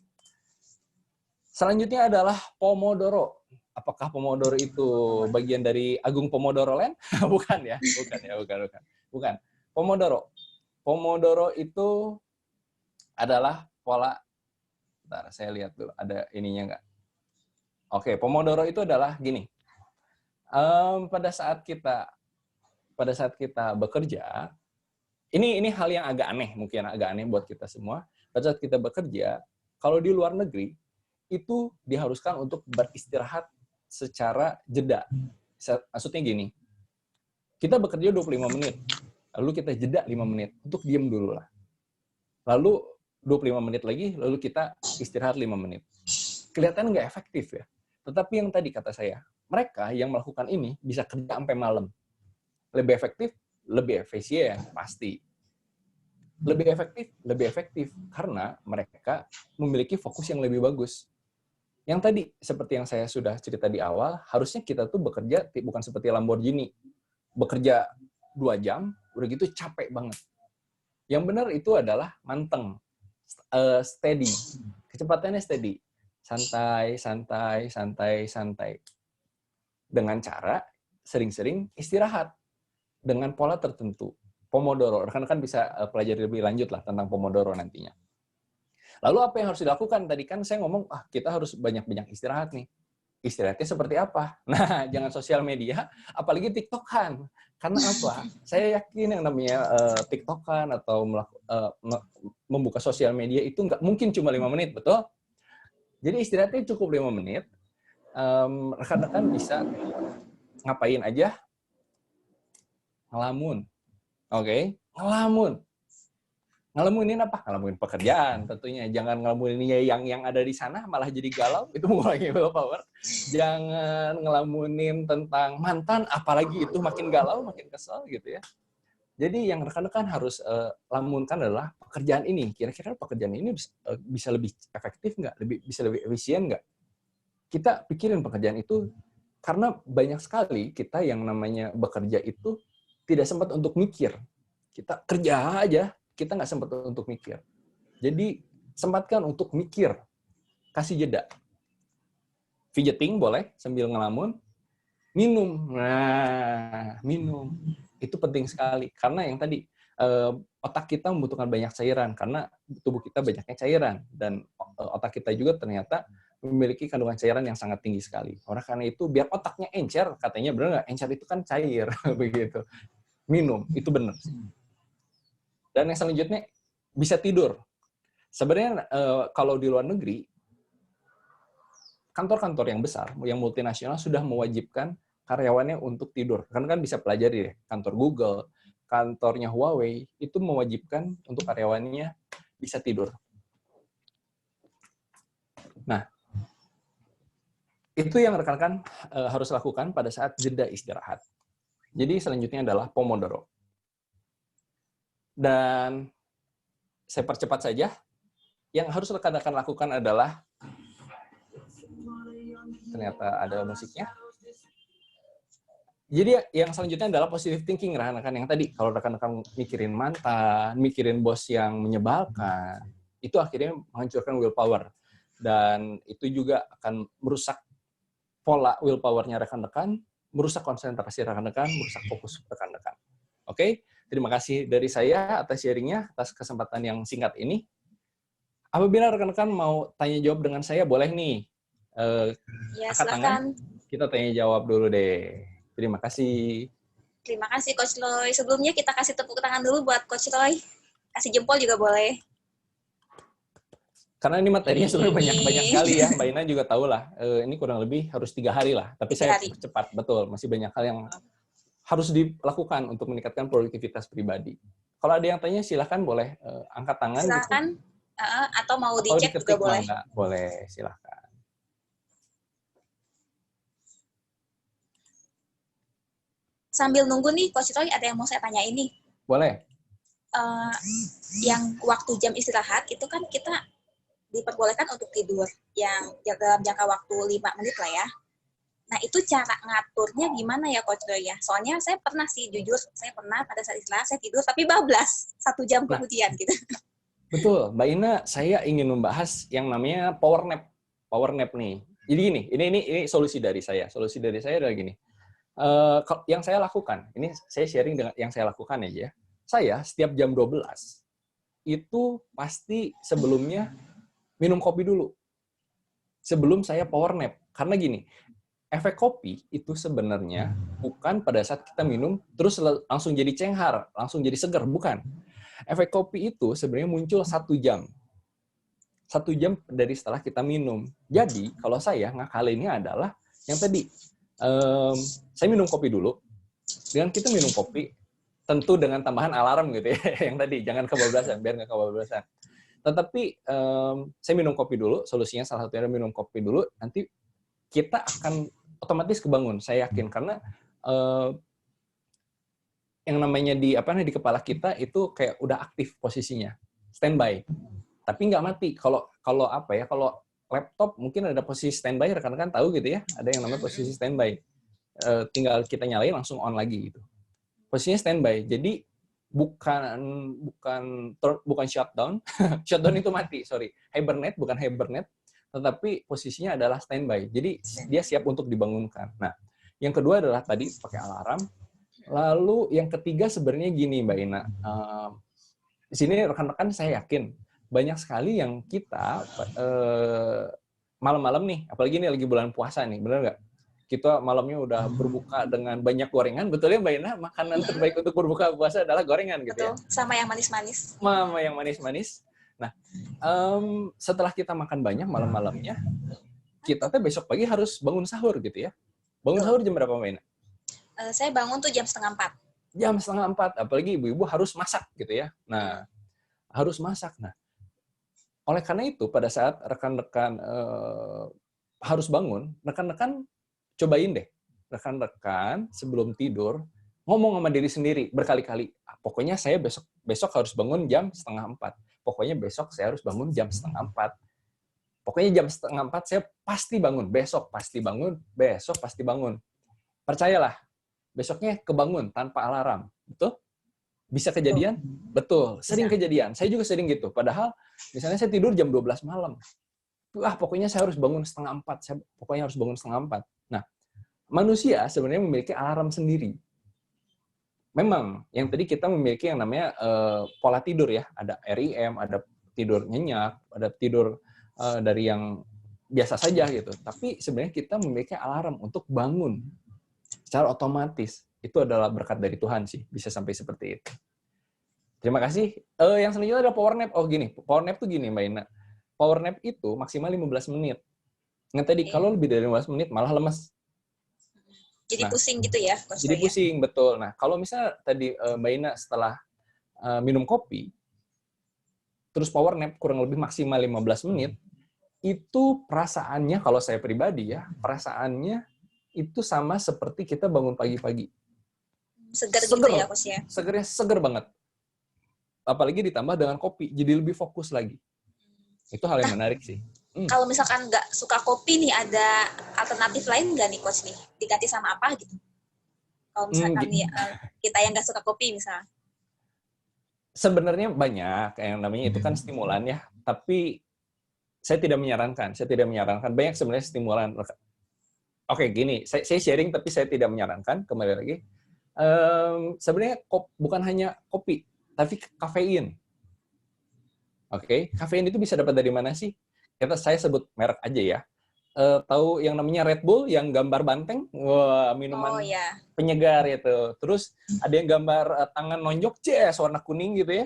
Selanjutnya adalah Pomodoro. Apakah Pomodoro itu bagian dari Agung Pomodoro Land? Bukan ya, bukan. Pomodoro itu adalah pola. Bentar, saya lihat dulu ada ininya nggak? Oke, Pomodoro itu adalah gini. Pada saat kita bekerja, ini hal yang agak aneh, mungkin agak aneh buat kita semua. Pada saat kita bekerja, kalau di luar negeri itu diharuskan untuk beristirahat secara jeda. Maksudnya gini, kita bekerja 25 menit, lalu kita jeda 5 menit untuk diem dulu lah. Lalu 25 menit lagi, lalu kita istirahat 5 menit. Kelihatan nggak efektif ya. Tetapi yang tadi kata saya, mereka yang melakukan ini bisa kerja sampai malam. Lebih efektif, lebih efisien, pasti. Lebih efektif karena mereka memiliki fokus yang lebih bagus. Yang tadi, seperti yang saya sudah cerita di awal, harusnya kita tuh bekerja bukan seperti Lamborghini. Bekerja 2 jam, udah gitu capek banget. Yang benar itu adalah manteng, steady. Kecepatannya steady. Santai. Dengan cara sering-sering istirahat. Dengan pola tertentu. Pomodoro. Rekan-rekan bisa pelajari lebih lanjut lah tentang Pomodoro nantinya. Lalu apa yang harus dilakukan? Tadi kan saya ngomong, kita harus banyak-banyak istirahat nih. Istirahatnya seperti apa? Nah, jangan sosial media, apalagi TikTok-an. Karena apa? Saya yakin yang namanya TikTok-an atau membuka sosial media itu nggak mungkin cuma 5 menit, betul? Jadi istirahatnya cukup 5 menit. Rekan-rekan bisa ngapain aja? Ngelamun. Oke? Ngelamunin apa? Ngelamunin pekerjaan tentunya. Jangan ngelamunin yang ada di sana, malah jadi galau. Itu mengurangi willpower. Jangan ngelamunin tentang mantan, apalagi itu makin galau, makin kesel gitu ya. Jadi yang rekan-rekan harus lamunkan adalah pekerjaan ini. Kira-kira pekerjaan ini bisa lebih efektif nggak? Bisa lebih efisien nggak? Kita pikirin pekerjaan itu, karena banyak sekali kita yang namanya bekerja itu tidak sempat untuk mikir. Kita kerja aja, kita nggak sempat untuk mikir. Jadi sempatkan untuk mikir, kasih jeda. Fidgeting boleh sambil ngelamun, minum. Nah, minum. Itu penting sekali. Karena yang tadi, otak kita membutuhkan banyak cairan. Karena tubuh kita banyaknya cairan. Dan otak kita juga ternyata memiliki kandungan cairan yang sangat tinggi sekali. Oleh karena itu, biar otaknya encer, katanya benar nggak? Encer itu kan cair. Begitu. Minum, itu benar. Dan yang selanjutnya, bisa tidur. Sebenarnya kalau di luar negeri, kantor-kantor yang besar, yang multinasional sudah mewajibkan karyawannya untuk tidur. Karena kan bisa pelajari deh, kantor Google, kantornya Huawei, itu mewajibkan untuk karyawannya bisa tidur. Nah, itu yang rekan-rekan harus lakukan pada saat jeda istirahat. Jadi selanjutnya adalah Pomodoro. Dan saya percepat saja, yang harus rekan-rekan lakukan adalah, ternyata ada musiknya. Jadi yang selanjutnya adalah positive thinking, rekan-rekan. Yang tadi, kalau rekan-rekan mikirin mantan, mikirin bos yang menyebalkan, itu akhirnya menghancurkan willpower. Dan itu juga akan merusak pola willpower-nya rekan-rekan, merusak konsentrasi rekan-rekan, merusak fokus rekan-rekan. Oke? Terima kasih dari saya atas sharing-nya, atas kesempatan yang singkat ini. Apabila rekan-rekan mau tanya jawab dengan saya, boleh nih. Ya, Angkat tangan. silakan. Kita tanya jawab dulu deh. Terima kasih. Terima kasih Coach Loy. Sebelumnya kita kasih tepuk tangan dulu buat Coach Loy. Kasih jempol juga boleh. Karena ini materinya sebenarnya banyak sekali ya. Mbak Ina juga tahu lah. Ini kurang lebih harus 3 hari lah. Tapi saya cepat, betul. Masih banyak hal yang harus dilakukan untuk meningkatkan produktivitas pribadi. Kalau ada yang tanya, silahkan boleh angkat tangan. Silahkan. Gitu. Atau mau dicek juga boleh. Boleh, silahkan. sambil nunggu nih, Coach Roy, ada yang mau saya tanya ini. Boleh? Yang waktu jam istirahat itu kan kita diperbolehkan untuk tidur yang dalam jangka waktu 5 menit lah ya. Nah, itu cara ngaturnya gimana ya, Coach Roy ya? Soalnya saya pernah sih, jujur, saya pernah pada saat istirahat, saya tidur, tapi bablas 1 jam kemudian gitu. Betul, Mbak Ina, saya ingin membahas yang namanya power nap. Power nap nih. Jadi gini, ini solusi dari saya. Solusi dari saya adalah gini. Yang saya lakukan, ini saya sharing dengan yang saya lakukan aja ya. Saya setiap jam 12 itu pasti sebelumnya minum kopi dulu. Sebelum saya power nap. Karena gini, efek kopi itu sebenarnya bukan pada saat kita minum terus langsung jadi cenghar, langsung jadi segar, bukan. Efek kopi itu sebenarnya muncul 1 jam. 1 jam dari setelah kita minum. Jadi, kalau saya ngakalinnya adalah yang tadi, saya minum kopi dulu. Dengan kita minum kopi, tentu dengan tambahan alarm gitu ya, yang tadi, jangan kebablasan, biar nggak kebablasan. Tetapi, saya minum kopi dulu, solusinya salah satunya minum kopi dulu, nanti kita akan otomatis kebangun, saya yakin. Karena yang namanya di kepala kita itu kayak udah aktif posisinya, standby. Tapi nggak mati. Kalau laptop mungkin ada posisi standby, rekan-rekan tahu gitu ya, ada yang namanya posisi standby. Tinggal kita nyalain langsung on lagi gitu. Posisinya standby. Jadi bukan shutdown. Shutdown itu mati, sorry. Hibernate bukan hibernate, tetapi posisinya adalah standby. Jadi dia siap untuk dibangunkan. Nah, yang kedua adalah tadi pakai alarm. Lalu yang ketiga sebenarnya gini, Mbak Ina. Di sini rekan-rekan saya yakin banyak sekali yang kita malam-malam nih, apalagi ini lagi bulan puasa nih, benar nggak? Kita malamnya udah berbuka dengan banyak gorengan, betul ya Mbak Ina? Makanan terbaik untuk berbuka puasa adalah gorengan gitu ya? Betul, sama yang manis-manis. Sama yang manis-manis. Nah, setelah kita makan banyak malam-malamnya, kita tuh besok pagi harus bangun sahur gitu ya. Bangun sahur jam berapa Mbak Ina? Saya bangun tuh jam 3:30. Jam 3:30, apalagi ibu-ibu harus masak gitu ya. Nah, harus masak. Nah, oleh karena itu, pada saat rekan-rekan harus bangun, rekan-rekan cobain deh. Rekan-rekan sebelum tidur, ngomong sama diri sendiri berkali-kali. Pokoknya saya besok harus bangun jam 3:30. Pokoknya besok saya harus bangun jam 3:30. Pokoknya jam 3:30 saya pasti bangun. Besok pasti bangun. Besok pasti bangun. Percayalah, besoknya kebangun tanpa alarm. Betul? Bisa kejadian? Betul. Sering kejadian. Saya juga sering gitu. Padahal, misalnya saya tidur jam 12 malam. Pokoknya saya harus bangun 3:30. Saya pokoknya harus bangun 3:30. Nah, manusia sebenarnya memiliki alarm sendiri. Memang, yang tadi kita memiliki yang namanya pola tidur ya. Ada REM, ada tidur nyenyak, ada tidur dari yang biasa saja gitu. Tapi sebenarnya kita memiliki alarm untuk bangun secara otomatis. Itu adalah berkat dari Tuhan sih, bisa sampai seperti itu. Terima kasih. Yang selanjutnya adalah power nap. Oh gini, power nap tuh gini Mbak Ina. Power nap itu maksimal 15 menit. Yang tadi kalau lebih dari 15 menit malah lemes. Jadi pusing gitu ya, Coach. Jadi pusing, betul. Nah, kalau misalnya tadi Mbak Ina setelah minum kopi, terus power nap kurang lebih maksimal 15 menit, itu perasaannya, kalau saya pribadi ya, perasaannya itu sama seperti kita bangun pagi-pagi. Segar gitu ya, Coach ya? Segernya seger banget. Apalagi ditambah dengan kopi, jadi lebih fokus lagi. Itu hal yang menarik sih. Kalau misalkan nggak suka kopi nih, ada alternatif lain nggak nih, Coach nih? Diganti sama apa gitu? Kalau misalkan kita yang nggak suka kopi misalnya. Sebenarnya banyak, yang namanya itu kan stimulan ya. Tapi saya tidak menyarankan. Banyak sebenarnya stimulan. Oke, gini, saya sharing tapi saya tidak menyarankan, kembali lagi. Sebenarnya bukan hanya kopi, tapi kafein. Oke, kafein itu bisa dapat dari mana sih? Saya sebut merek aja ya. Tahu yang namanya Red Bull, yang gambar banteng? Wah, minuman penyegar itu. Terus ada yang gambar tangan nonjok, warna kuning gitu ya.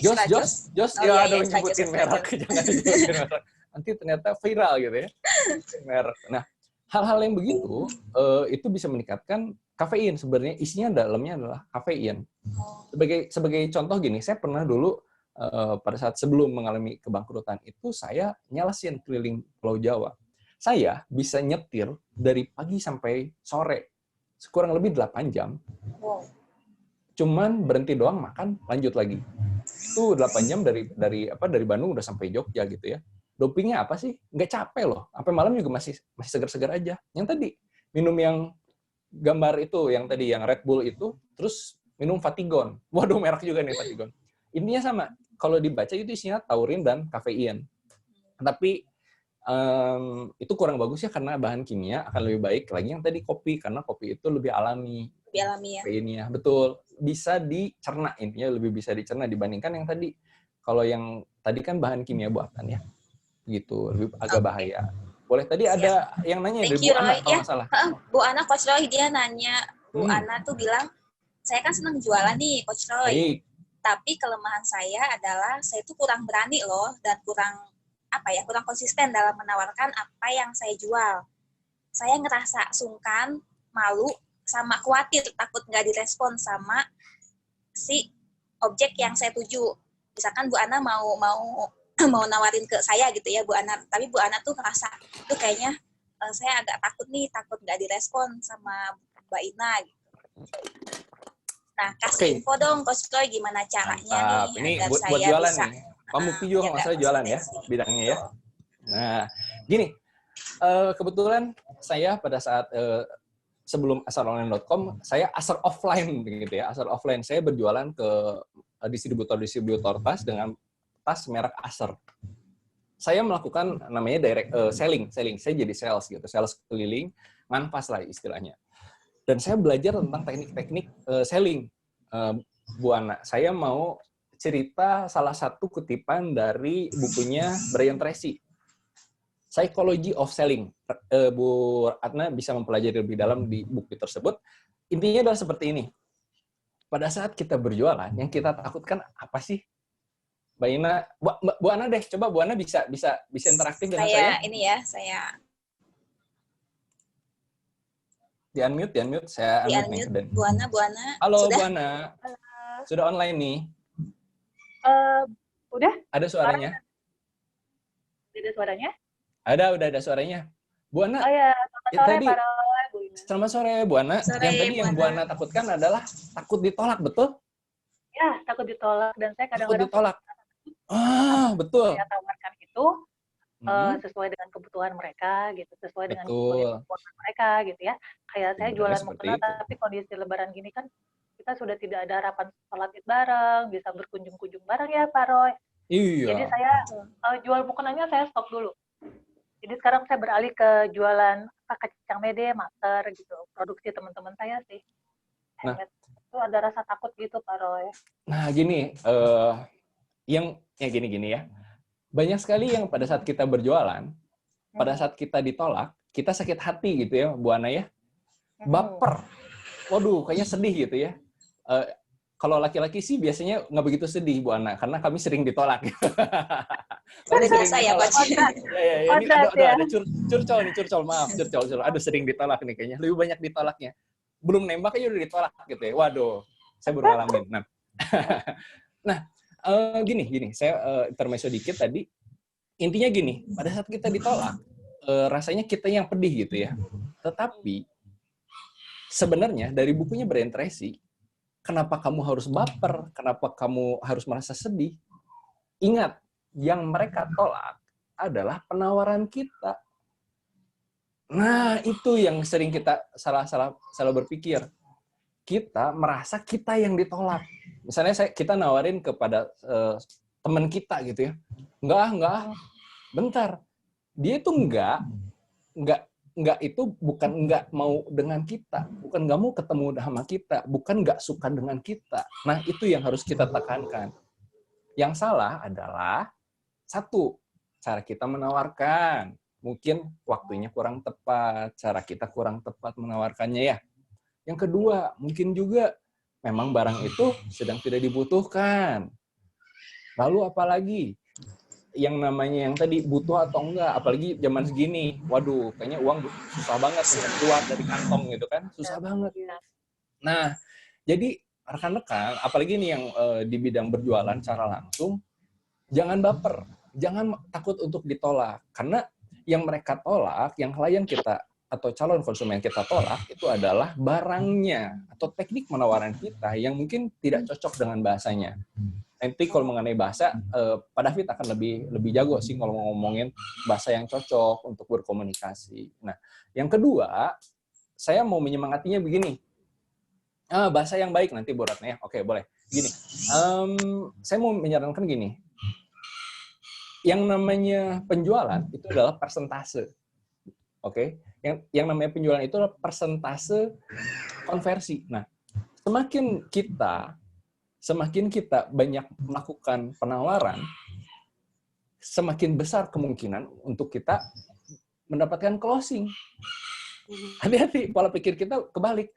Jos, ya ada nyebutin merek, jangan disebutin merek. Nanti ternyata viral gitu ya. Merek. Nah, hal-hal yang begitu itu bisa meningkatkan kafein. Sebenarnya isinya dalamnya adalah kafein. Sebagai contoh gini, saya pernah dulu pada saat sebelum mengalami kebangkrutan itu saya nyelesin keliling Pulau Jawa. Saya bisa nyetir dari pagi sampai sore kurang lebih 8 jam. Wow. Cuman berhenti doang, makan, lanjut lagi. Itu 8 jam dari Bandung udah sampai Jogja gitu ya. Dopingnya apa sih? Nggak capek loh. Sampai malam juga masih segar-segar aja. Yang tadi, minum yang gambar itu, yang tadi, yang Red Bull itu, terus minum Fatigon. Waduh, merek juga nih Fatigon. Intinya sama. Kalau dibaca itu isinya taurin dan kafein. Tapi itu kurang bagus ya karena bahan kimia akan lebih baik lagi yang tadi kopi, karena kopi itu lebih alami. Lebih alami ya. Kafeinnya, betul. Bisa dicerna, intinya lebih bisa dicerna dibandingkan yang tadi. Kalau yang tadi kan bahan kimia buatan ya. Gitu, lebih agak bahaya. Boleh, tadi ada yang nanya dari Thank you, Bu Ana Roy. kalau nggak salah. Bu Ana, Coach Roy, dia nanya. Bu Ana tuh bilang, saya kan senang jualan nih, Coach Roy. Baik. Tapi kelemahan saya adalah saya tuh kurang berani loh dan kurang konsisten dalam menawarkan apa yang saya jual. Saya ngerasa sungkan, malu, sama khawatir takut nggak direspon sama si objek yang saya tuju. Misalkan Bu Ana mau nawarin ke saya gitu ya Bu Ana, tapi Bu Ana tuh ngerasa itu kayaknya saya agak takut nggak direspon sama Mbak Ina gitu. Nah, kasih info dong, Coach Roy, gimana caranya nih ini agar buat saya jualan bisa nih. Pak Mukti juga nggak salah jualan ya, bidangnya ya. Nah, gini, kebetulan saya pada saat sebelum asaronline.com, saya asar offline gitu ya, asar offline. Saya berjualan ke distributor tas dengan tas merek Acer. Saya melakukan namanya direct selling. Saya jadi sales gitu, sales keliling, nganpas lah istilahnya. Dan saya belajar tentang teknik-teknik selling. Bu Ana, saya mau cerita salah satu kutipan dari bukunya Brian Tracy, Psychology of Selling. Bu Ratna bisa mempelajari lebih dalam di buku tersebut. Intinya adalah seperti ini. Pada saat kita berjualan, yang kita takutkan apa sih? Mbak Ina, Bu Ana deh, coba Bu Ana bisa interaktif dengan saya. Saya Di-unmute, saya unmute nih. Bu Ana. Halo, Sudah? Bu Ana. Sudah online nih. Udah? Ada suaranya? Ada suaranya? Udah ada suaranya. Bu Ana. Oh ya, selamat sore tadi, Pak Roy, Bu Ina. Selamat sore Bu Ana. Yang tadi yang Bu Ana takutkan adalah takut ditolak, betul? Ya, takut ditolak dan saya Takut kadang-kadang ditolak. Betul. Saya tawarkan itu sesuai dengan kebutuhan mereka gitu, sesuai dengan kebutuhan mereka gitu ya. Kayak saya jualan mukena tapi kondisi lebaran gini kan kita sudah tidak ada harapan sholat Id bareng, bisa berkunjung-kunjung bareng ya Pak Roy. Iya. Jadi saya jual mukenanya saya stop dulu. Jadi sekarang saya beralih ke jualan kacang mede, master gitu, produksi teman-teman saya sih. Nah, itu ada rasa takut gitu Pak Roy. Nah gini, yang gini ya. Banyak sekali yang pada saat kita berjualan, pada saat kita ditolak, kita sakit hati gitu ya, Bu Ana ya. Baper. Waduh, kayaknya sedih gitu ya. Kalau laki-laki sih biasanya nggak begitu sedih, Bu Ana, karena kami sering ditolak. Udah biasa ya, Pak. Ini ada curcol, maaf, curcol. Aduh, sering ditolak nih kayaknya. Lebih banyak ditolaknya. Belum nembak aja udah ditolak gitu ya. Waduh, saya baru ngalamin. Nah, gini, saya intermezzo dikit tadi. Intinya gini, pada saat kita ditolak, rasanya kita yang pedih gitu ya. Tetapi sebenarnya dari bukunya Brian Tracy, kenapa kamu harus baper? Kenapa kamu harus merasa sedih? Ingat, yang mereka tolak adalah penawaran kita. Nah, itu yang sering kita salah berpikir. Kita merasa kita yang ditolak. Misalnya kita nawarin kepada teman kita gitu ya. Enggak. Bentar. Dia itu enggak itu bukan enggak mau dengan kita, bukan enggak mau ketemu sama kita, bukan enggak suka dengan kita. Nah, itu yang harus kita tekankan. Yang salah adalah satu, cara kita menawarkan. Mungkin waktunya kurang tepat, cara kita kurang tepat menawarkannya ya. Yang kedua, mungkin juga memang barang itu sedang tidak dibutuhkan. Lalu apalagi? Yang namanya yang tadi butuh atau enggak, apalagi zaman segini, waduh, kayaknya uang susah banget keluar dari kantong gitu kan, susah banget. Nah, jadi rekan-rekan, apalagi nih yang di bidang berjualan secara langsung, jangan baper, jangan takut untuk ditolak, karena yang mereka tolak, yang klien kita atau calon konsumen kita tolak itu adalah barangnya atau teknik penawaran kita yang mungkin tidak cocok dengan bahasanya. Nanti kalau mengenai bahasa, Pak David akan lebih jago sih kalau mau ngomongin bahasa yang cocok untuk berkomunikasi. Nah, yang kedua, saya mau menyemangatinya begini. Bahasa yang baik nanti Bu Ratna ya. Oke, boleh. Gini, saya mau menyarankan gini. Yang namanya penjualan itu adalah persentase. Oke? Yang namanya penjualan itu adalah persentase konversi. Nah, semakin kita banyak melakukan penawaran, semakin besar kemungkinan untuk kita mendapatkan closing. Hati-hati, pola pikir kita kebalik.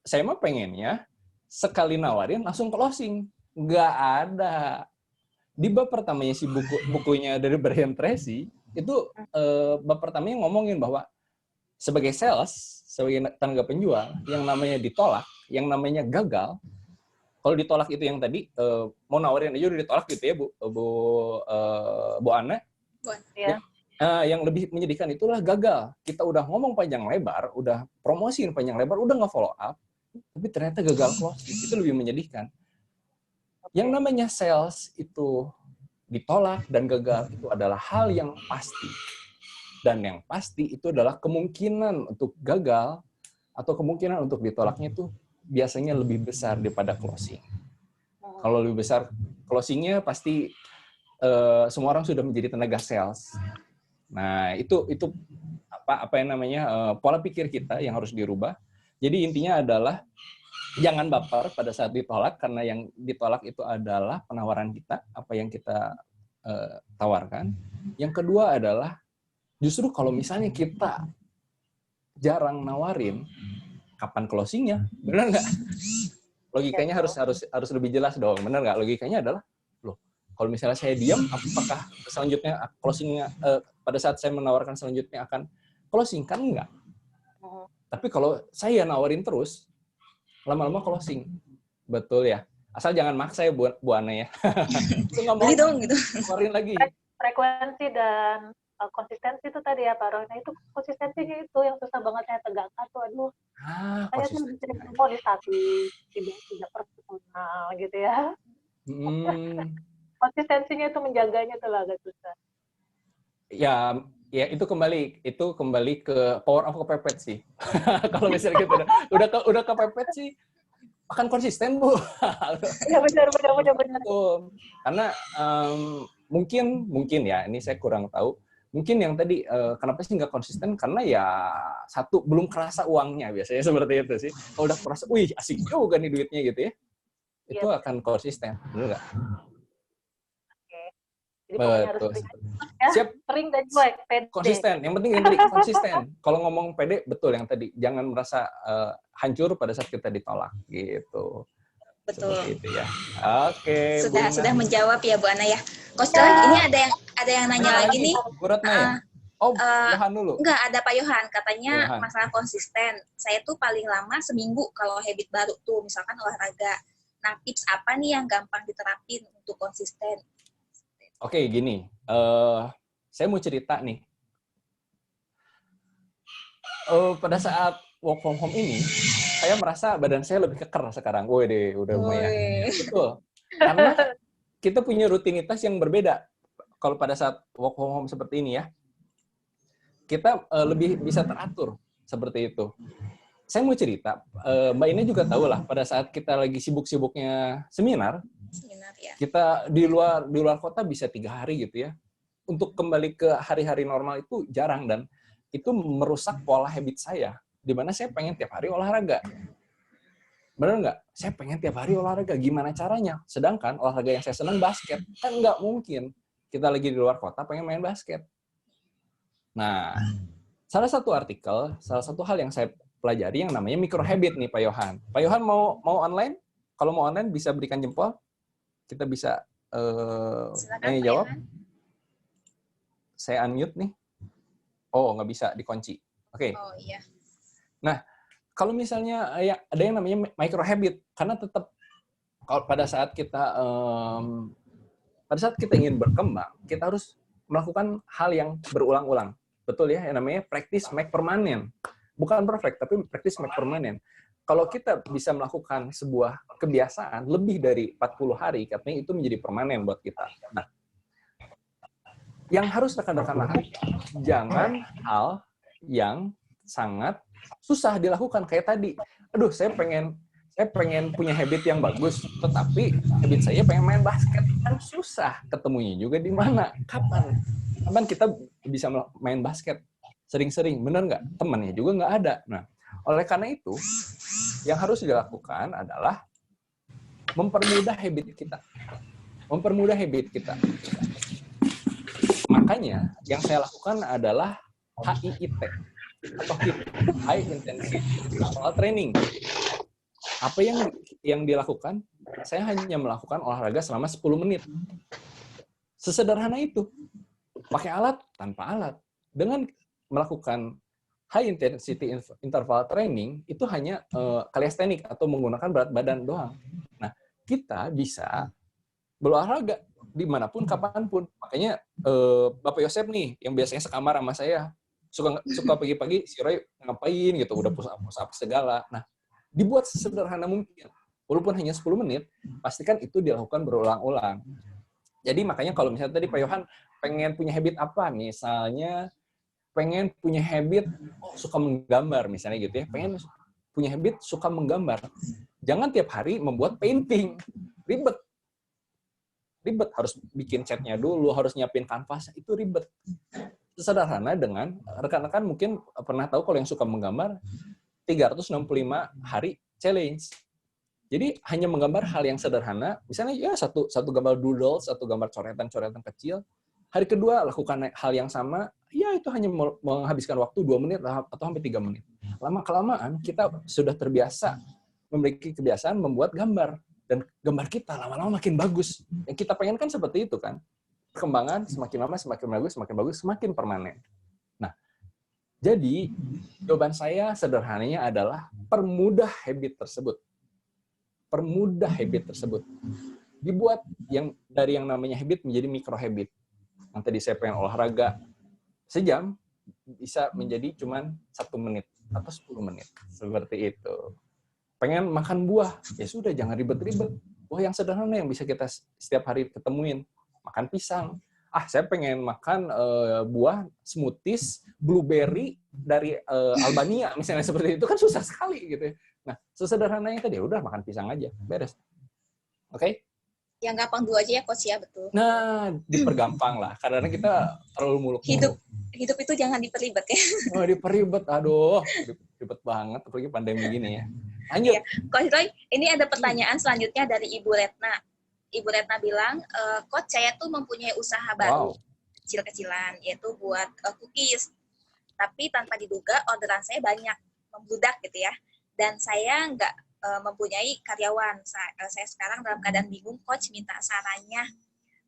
Saya mah pengennya sekali nawarin langsung closing. Nggak ada. Di bab pertamanya si bukunya dari Brian Tracy, itu bab pertamanya ngomongin bahwa sebagai sales, sebagai tenaga penjual, yang namanya ditolak, yang namanya gagal, kalau ditolak itu yang tadi, mau nawarin aja udah ditolak gitu ya, Bu Ana. Ya. Yang lebih menyedihkan itulah gagal. Kita udah ngomong panjang lebar, udah promosiin panjang lebar, udah nggak follow up, tapi ternyata gagal closing. Itu lebih menyedihkan. Yang namanya sales itu ditolak dan gagal itu adalah hal yang pasti. Dan yang pasti itu adalah kemungkinan untuk gagal atau kemungkinan untuk ditolaknya itu biasanya lebih besar daripada closing. Kalau lebih besar closingnya pasti semua orang sudah menjadi tenaga sales. Nah, itu apa yang namanya pola pikir kita yang harus dirubah. Jadi intinya adalah jangan baper pada saat ditolak, karena yang ditolak itu adalah penawaran kita, apa yang kita tawarkan. Yang kedua adalah justru kalau misalnya kita jarang nawarin, kapan closingnya? Benar nggak? Logikanya harus lebih jelas dong. Benar nggak? Logikanya adalah, loh, kalau misalnya saya diam, apakah selanjutnya closingnya pada saat saya menawarkan selanjutnya akan closing? Kan enggak. Tapi kalau saya nawarin terus, lama-lama closing. Betul ya? Asal jangan maksa ya Bu Ana ya. Beli dong gitu. Nawarin lagi. Frekuensi dan konsistensi itu tadi ya Pak Roy. Nah itu konsistensinya itu yang susah banget saya tegakkan tuh. Aduh, saya tuh bisa mau di satu, tidak personal gitu ya. Konsistensinya itu menjaganya tuh agak susah. Ya itu kembali ke power of kepepet sih. Kalau misalnya kita udah kepepet sih akan konsisten Bu. Ya benar. Karena mungkin ya, ini saya kurang tahu. Mungkin yang tadi kenapa sih nggak konsisten, karena ya satu belum kerasa uangnya, biasanya seperti itu sih. Kalau udah kerasa, wih asik juga nih duitnya gitu ya, itu akan konsisten, benar nggak? Oke. Jadi pokoknya harus siap. Sering dan cuek, pede. Konsisten, yang penting yang tadi konsisten. Kalau ngomong pede, betul yang tadi, jangan merasa hancur pada saat kita ditolak gitu. Betul. Seperti itu ya. Oke. Sudah menjawab ya Bu Ana ya. Coach Joy, ini ada yang nanya lagi nih. Bu Ratna ya? Yohan dulu. Enggak, ada Pak Yohan. Katanya masalah konsisten. Saya tuh paling lama seminggu kalau habit baru tuh, misalkan olahraga. Nah, tips apa nih yang gampang diterapin untuk konsisten? Oke, gini. Saya mau cerita nih. Pada saat work from home ini, saya merasa badan saya lebih keker sekarang. Wih, udah lumayan. Betul. Karena kita punya rutinitas yang berbeda. Kalau pada saat work from home seperti ini ya, kita lebih bisa teratur seperti itu. Saya mau cerita, Mbak Ina juga tahu lah, pada saat kita lagi sibuk-sibuknya seminar ya. Kita di luar kota bisa 3 hari gitu ya. Untuk kembali ke hari-hari normal itu jarang, dan itu merusak pola habit saya, di mana saya pengen tiap hari olahraga. Bener nggak? Saya pengen tiap hari olahraga. Gimana caranya? Sedangkan olahraga yang saya senang basket. Kan nggak mungkin kita lagi di luar kota pengen main basket. Nah, salah satu hal yang saya pelajari yang namanya micro habit nih Pak Yohan. Pak Yohan mau online? Kalau mau online bisa berikan jempol. Kita bisa jawab. Saya unmute nih. Oh, nggak bisa, dikunci. Oke. Oh, iya. Nah, kalau misalnya ada yang namanya micro habit, karena tetap kalau pada saat kita ingin berkembang, kita harus melakukan hal yang berulang-ulang. Betul ya, yang namanya practice make permanent. bukan perfect, tapi practice make permanent. Kalau kita bisa melakukan sebuah kebiasaan lebih dari 40 hari, katanya itu menjadi permanen buat kita. Nah, yang harus rekan-rekan lakukan, jangan hal yang sangat susah dilakukan kayak tadi. Aduh, saya pengen punya habit yang bagus, tetapi habit saya pengen main basket. Kan susah ketemunya juga di mana, kapan kita bisa main basket sering-sering, bener nggak? Temannya juga nggak ada. Nah, oleh karena itu, yang harus dilakukan adalah mempermudah habit kita. Mempermudah habit kita. Makanya, yang saya lakukan adalah HIIT, atau HIIT, High Intensity Interval Training. Apa yang dilakukan? Saya hanya melakukan olahraga selama 10 menit. Sesederhana itu. Pakai alat, tanpa alat. Dengan melakukan high intensity interval training, itu hanya kalistenik atau menggunakan berat badan doang. Nah, kita bisa berolahraga dimanapun, kapanpun. Makanya Bapak Yosep nih, yang biasanya sekamar sama saya, suka pagi-pagi, si Roy ngapain gitu, udah push up segala. Nah, dibuat sesederhana mungkin. Walaupun hanya 10 menit, pastikan itu dilakukan berulang-ulang. Jadi makanya kalau misalnya tadi Pak Yohan pengen punya habit apa, misalnya pengen punya habit suka menggambar misalnya gitu ya, pengen punya habit suka menggambar. Jangan tiap hari membuat painting. Ribet, harus bikin catnya dulu, harus nyiapin kanvas, itu ribet. Sederhana dengan rekan-rekan mungkin pernah tahu kalau yang suka menggambar 365 hari challenge. Jadi hanya menggambar hal yang sederhana, misalnya ya satu gambar doodle, satu gambar coretan-coretan kecil. Hari kedua lakukan hal yang sama, ya itu hanya menghabiskan waktu 2 menit atau hampir 3 menit. Lama-kelamaan kita sudah terbiasa memiliki kebiasaan membuat gambar, dan gambar kita lama-lama makin bagus. Yang kita pengen kan seperti itu kan. Perkembangan semakin lama semakin bagus, semakin permanen. Nah, jadi jawaban saya sederhananya adalah permudah habit tersebut. Permudah habit tersebut. Dibuat dari yang namanya habit menjadi micro habit. Yang tadi saya pengen olahraga sejam, bisa menjadi cuman 1 menit atau 10 menit. Seperti itu. Pengen makan buah, ya sudah jangan ribet-ribet. Buah yang sederhana yang bisa kita setiap hari ketemuin. Makan pisang. Saya pengen makan buah smoothies, blueberry dari Albania, misalnya seperti itu, kan susah sekali gitu. Nah, sesederhananya tadi, udah makan pisang aja, beres. Oke? Yang gampang dulu aja ya, Coach ya, betul. Nah, dipergampang lah, karena kita terlalu muluk-muluk. Hidup itu jangan diperlibat ya. Oh, diperlibat, aduh, ribet banget, apalagi pandemi gini ya. Lanjut. Ya. Coach Roy, ini ada pertanyaan selanjutnya dari Ibu Retna. Ibu Retna bilang, Coach, saya tuh mempunyai usaha baru, kecil-kecilan, yaitu buat cookies. Tapi tanpa diduga, orderan saya banyak, membludak gitu ya. Dan saya nggak mempunyai karyawan. Saya sekarang dalam keadaan bingung, Coach minta sarannya.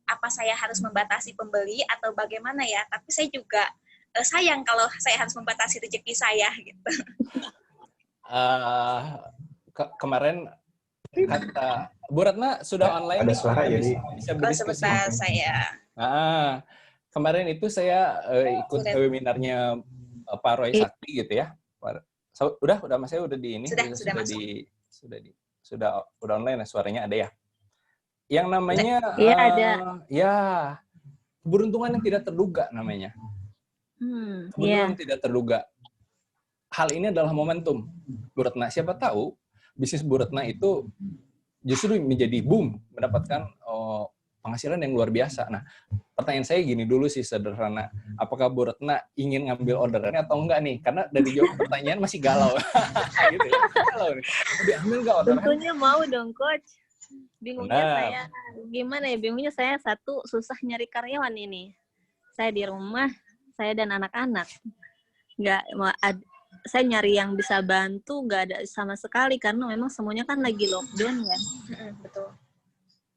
Apa saya harus membatasi pembeli atau bagaimana ya? Tapi saya juga sayang kalau saya harus membatasi rezeki saya gitu. Kemarin kata Bu Ratna sudah online. Ada suara jadi bisa berdiskusi. Sebentar saya. Kemarin itu saya ikut webinarnya Pak Roy Sakti gitu ya. Udah Mas, saya udah di ini. Sudah online, suaranya ada ya. Yang namanya ada. Ya, keberuntungan yang tidak terduga namanya. Keberuntungan yang tidak terduga. Hal ini adalah momentum Bu Ratna. Siapa tahu bisnis Bu Ratna itu justru menjadi boom, mendapatkan penghasilan yang luar biasa. Nah, pertanyaan saya gini dulu sih, sederhana. Apakah Bu Ratna ingin ngambil orderannya atau enggak nih? Karena dari jawab pertanyaan masih galau. Gitu ya. Galau nih. Diambil enggak orderannya? Tentunya mau dong, Coach. Bingungnya saya, gimana ya? Bingungnya saya satu, susah nyari karyawan ini. Saya di rumah, saya dan anak-anak. Saya nyari yang bisa bantu, nggak ada sama sekali karena memang semuanya kan lagi lockdown ya. Betul.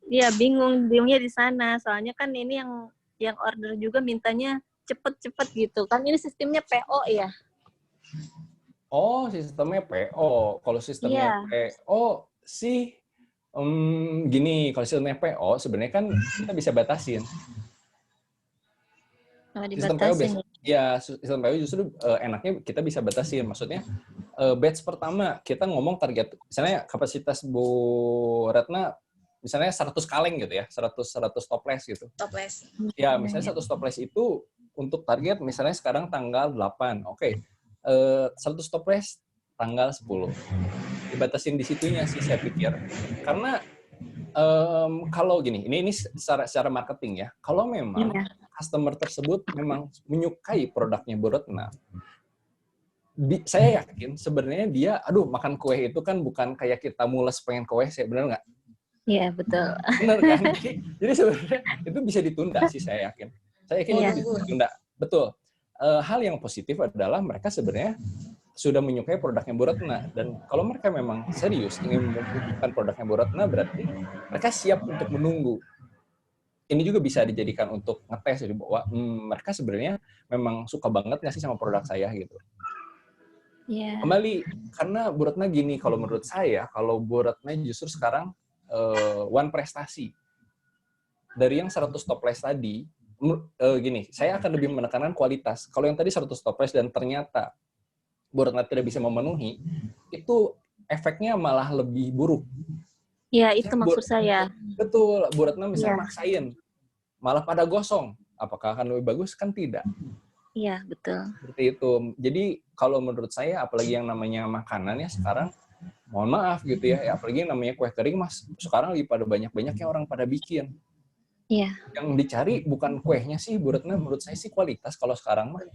Iya, bingungnya di sana. Soalnya kan ini yang order juga mintanya cepet-cepet gitu. Kan ini sistemnya PO ya. Oh, sistemnya PO. Kalau sistemnya PO sih gini, kalau sistemnya PO sebenarnya kan kita bisa batasin. Oh, Sistem PO Ya, sistem PO justru enaknya kita bisa batasin. Maksudnya, batch pertama kita ngomong target, misalnya kapasitas Bu Retna, misalnya 100 kaleng gitu ya, 100 toples gitu. Toples. Ya, misalnya 100 toples itu untuk target misalnya sekarang tanggal 8. Oke. 100 toples tanggal 10. Dibatasin di situnya sih saya pikir. Karena kalau gini, ini secara marketing ya. Kalau memang customer tersebut memang menyukai produknya Bu Retna, saya yakin sebenarnya dia, makan kue itu kan bukan kayak kita mules pengen kue, benar nggak? Iya, betul. Benar kan? Jadi sebenarnya itu bisa ditunda sih, saya yakin. Saya yakin itu bisa ditunda. Betul. Hal yang positif adalah mereka sebenarnya sudah menyukai produknya Bu Retna. Dan kalau mereka memang serius ingin membutuhkan produknya Bu Retna, berarti mereka siap untuk menunggu. Ini juga bisa dijadikan untuk ngetes, jadi bahwa mereka sebenarnya memang suka banget nggak sih sama produk saya gitu. Yeah. Kembali, karena Bu Retna gini, kalau menurut saya, kalau Bu Retna justru sekarang one prestasi. Dari yang 100 toples tadi, gini, saya akan lebih menekankan kualitas. Kalau yang tadi 100 toples dan ternyata Bu Retna tidak bisa memenuhi, itu efeknya malah lebih buruk. Iya, itu maksud saya. Betul, Bu Retna misalnya maksain, malah pada gosong. Apakah akan lebih bagus? Kan tidak. Iya, betul. Seperti itu. Jadi kalau menurut saya, apalagi yang namanya makanan ya sekarang, mohon maaf gitu ya, apalagi yang namanya kue kering, Mas, sekarang lagi pada banyak-banyaknya orang pada bikin. Iya. Yang dicari bukan kuehnya sih, Bu Retna, menurut saya sih kualitas kalau sekarang mah.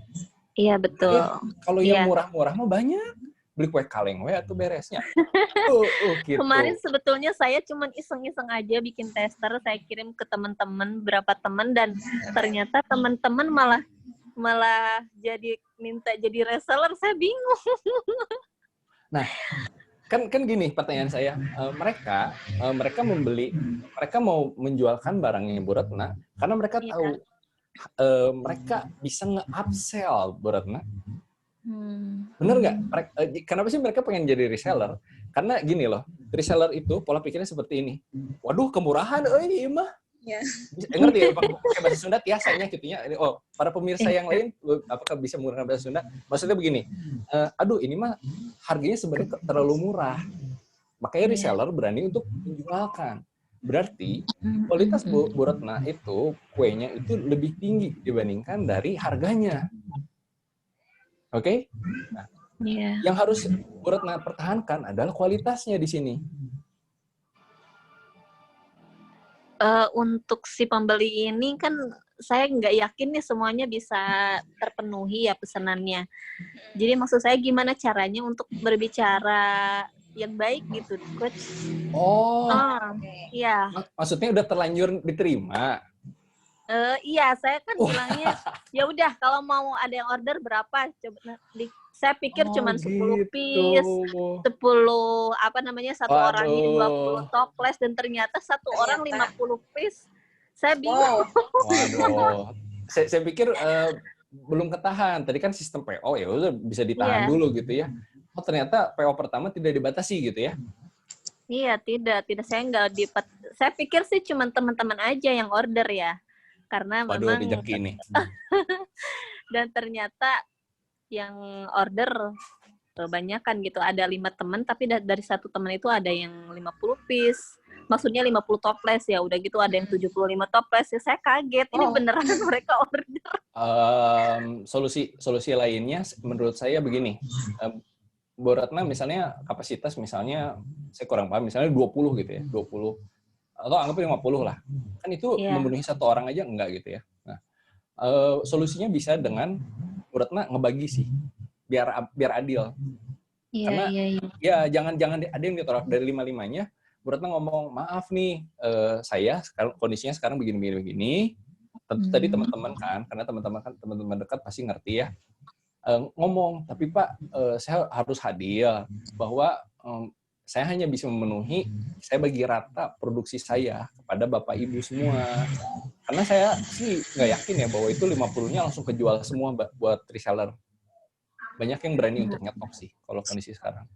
Iya, betul. Ya, kalau yang murah-murah mah banyak. Beli kue kaleng we atau beresnya. Gitu. Kemarin sebetulnya saya cuma iseng-iseng aja bikin tester, saya kirim ke teman-teman, berapa teman, dan ternyata teman-teman malah minta jadi reseller. Saya bingung. Nah, kan gini pertanyaan saya, mereka mau menjualkan barangnya Bu Retna karena mereka tahu mereka bisa nge-upsell Bu Retna. Bener nggak? Kenapa sih mereka pengen jadi reseller? Karena gini loh, reseller itu pola pikirnya seperti ini. Waduh, kemurahan, ini mah. Yeah. Ngerti ya, pakai bahasa Sunda biasanya gitunya. Para pemirsa yang lain, apakah bisa menggunakan bahasa Sunda? Maksudnya begini, ini mah harganya sebenarnya terlalu murah. Makanya reseller berani untuk menjualkan. Berarti kualitas Bu Retna itu, kuenya itu lebih tinggi dibandingkan dari harganya. Oke? Nah, yang harus Bu Retna pertahankan adalah kualitasnya di sini. Untuk si pembeli ini kan saya nggak yakin nih semuanya bisa terpenuhi ya pesanannya. Jadi maksud saya gimana caranya untuk berbicara yang baik gitu, Coach? Iya. Maksudnya udah terlanjur diterima? Iya, saya kan bilangnya ya udah kalau mau ada yang order berapa coba. Saya pikir cuma 10 piece, 10 satu orangnya 20 toples dan ternyata satu orang 50 piece. Saya bingung. Waduh. Saya pikir belum ketahan. Tadi kan sistem PO ya udah bisa ditahan dulu gitu ya. Oh, ternyata PO pertama tidak dibatasi gitu ya. Iya, tidak saya pikir sih cuma teman-teman aja yang order ya. Karena memang rezeki nih. Dan ternyata yang order kebanyakan gitu. Ada 5 teman, tapi dari satu teman itu ada yang 50 piece. Maksudnya 50 toples ya. Udah gitu ada yang 75 toples. Ya, saya kaget. Ini beneran mereka order. Solusi lainnya menurut saya begini. Bu Retna misalnya kapasitas misalnya, saya kurang paham, misalnya 20 gitu ya. 20. Atau anggap 50 lah. Kan itu memenuhi satu orang aja enggak gitu ya. Nah, solusinya bisa dengan Bu Retna ngebagi sih. Biar adil. Karena ya jangan ada yang ditolak dari 5-5-nya. Bu Retna ngomong, "Maaf nih, saya sekarang kondisinya sekarang begini. Tentu tadi teman-teman kan, karena teman-teman dekat pasti ngerti ya. Ngomong, "Tapi Pak, saya harus hadir bahwa saya hanya bisa memenuhi, saya bagi rata produksi saya kepada Bapak Ibu semua." Karena saya sih nggak yakin ya bahwa itu 50-nya langsung kejual semua buat reseller. Banyak yang berani untuk nyetok sih kalau kondisi sekarang.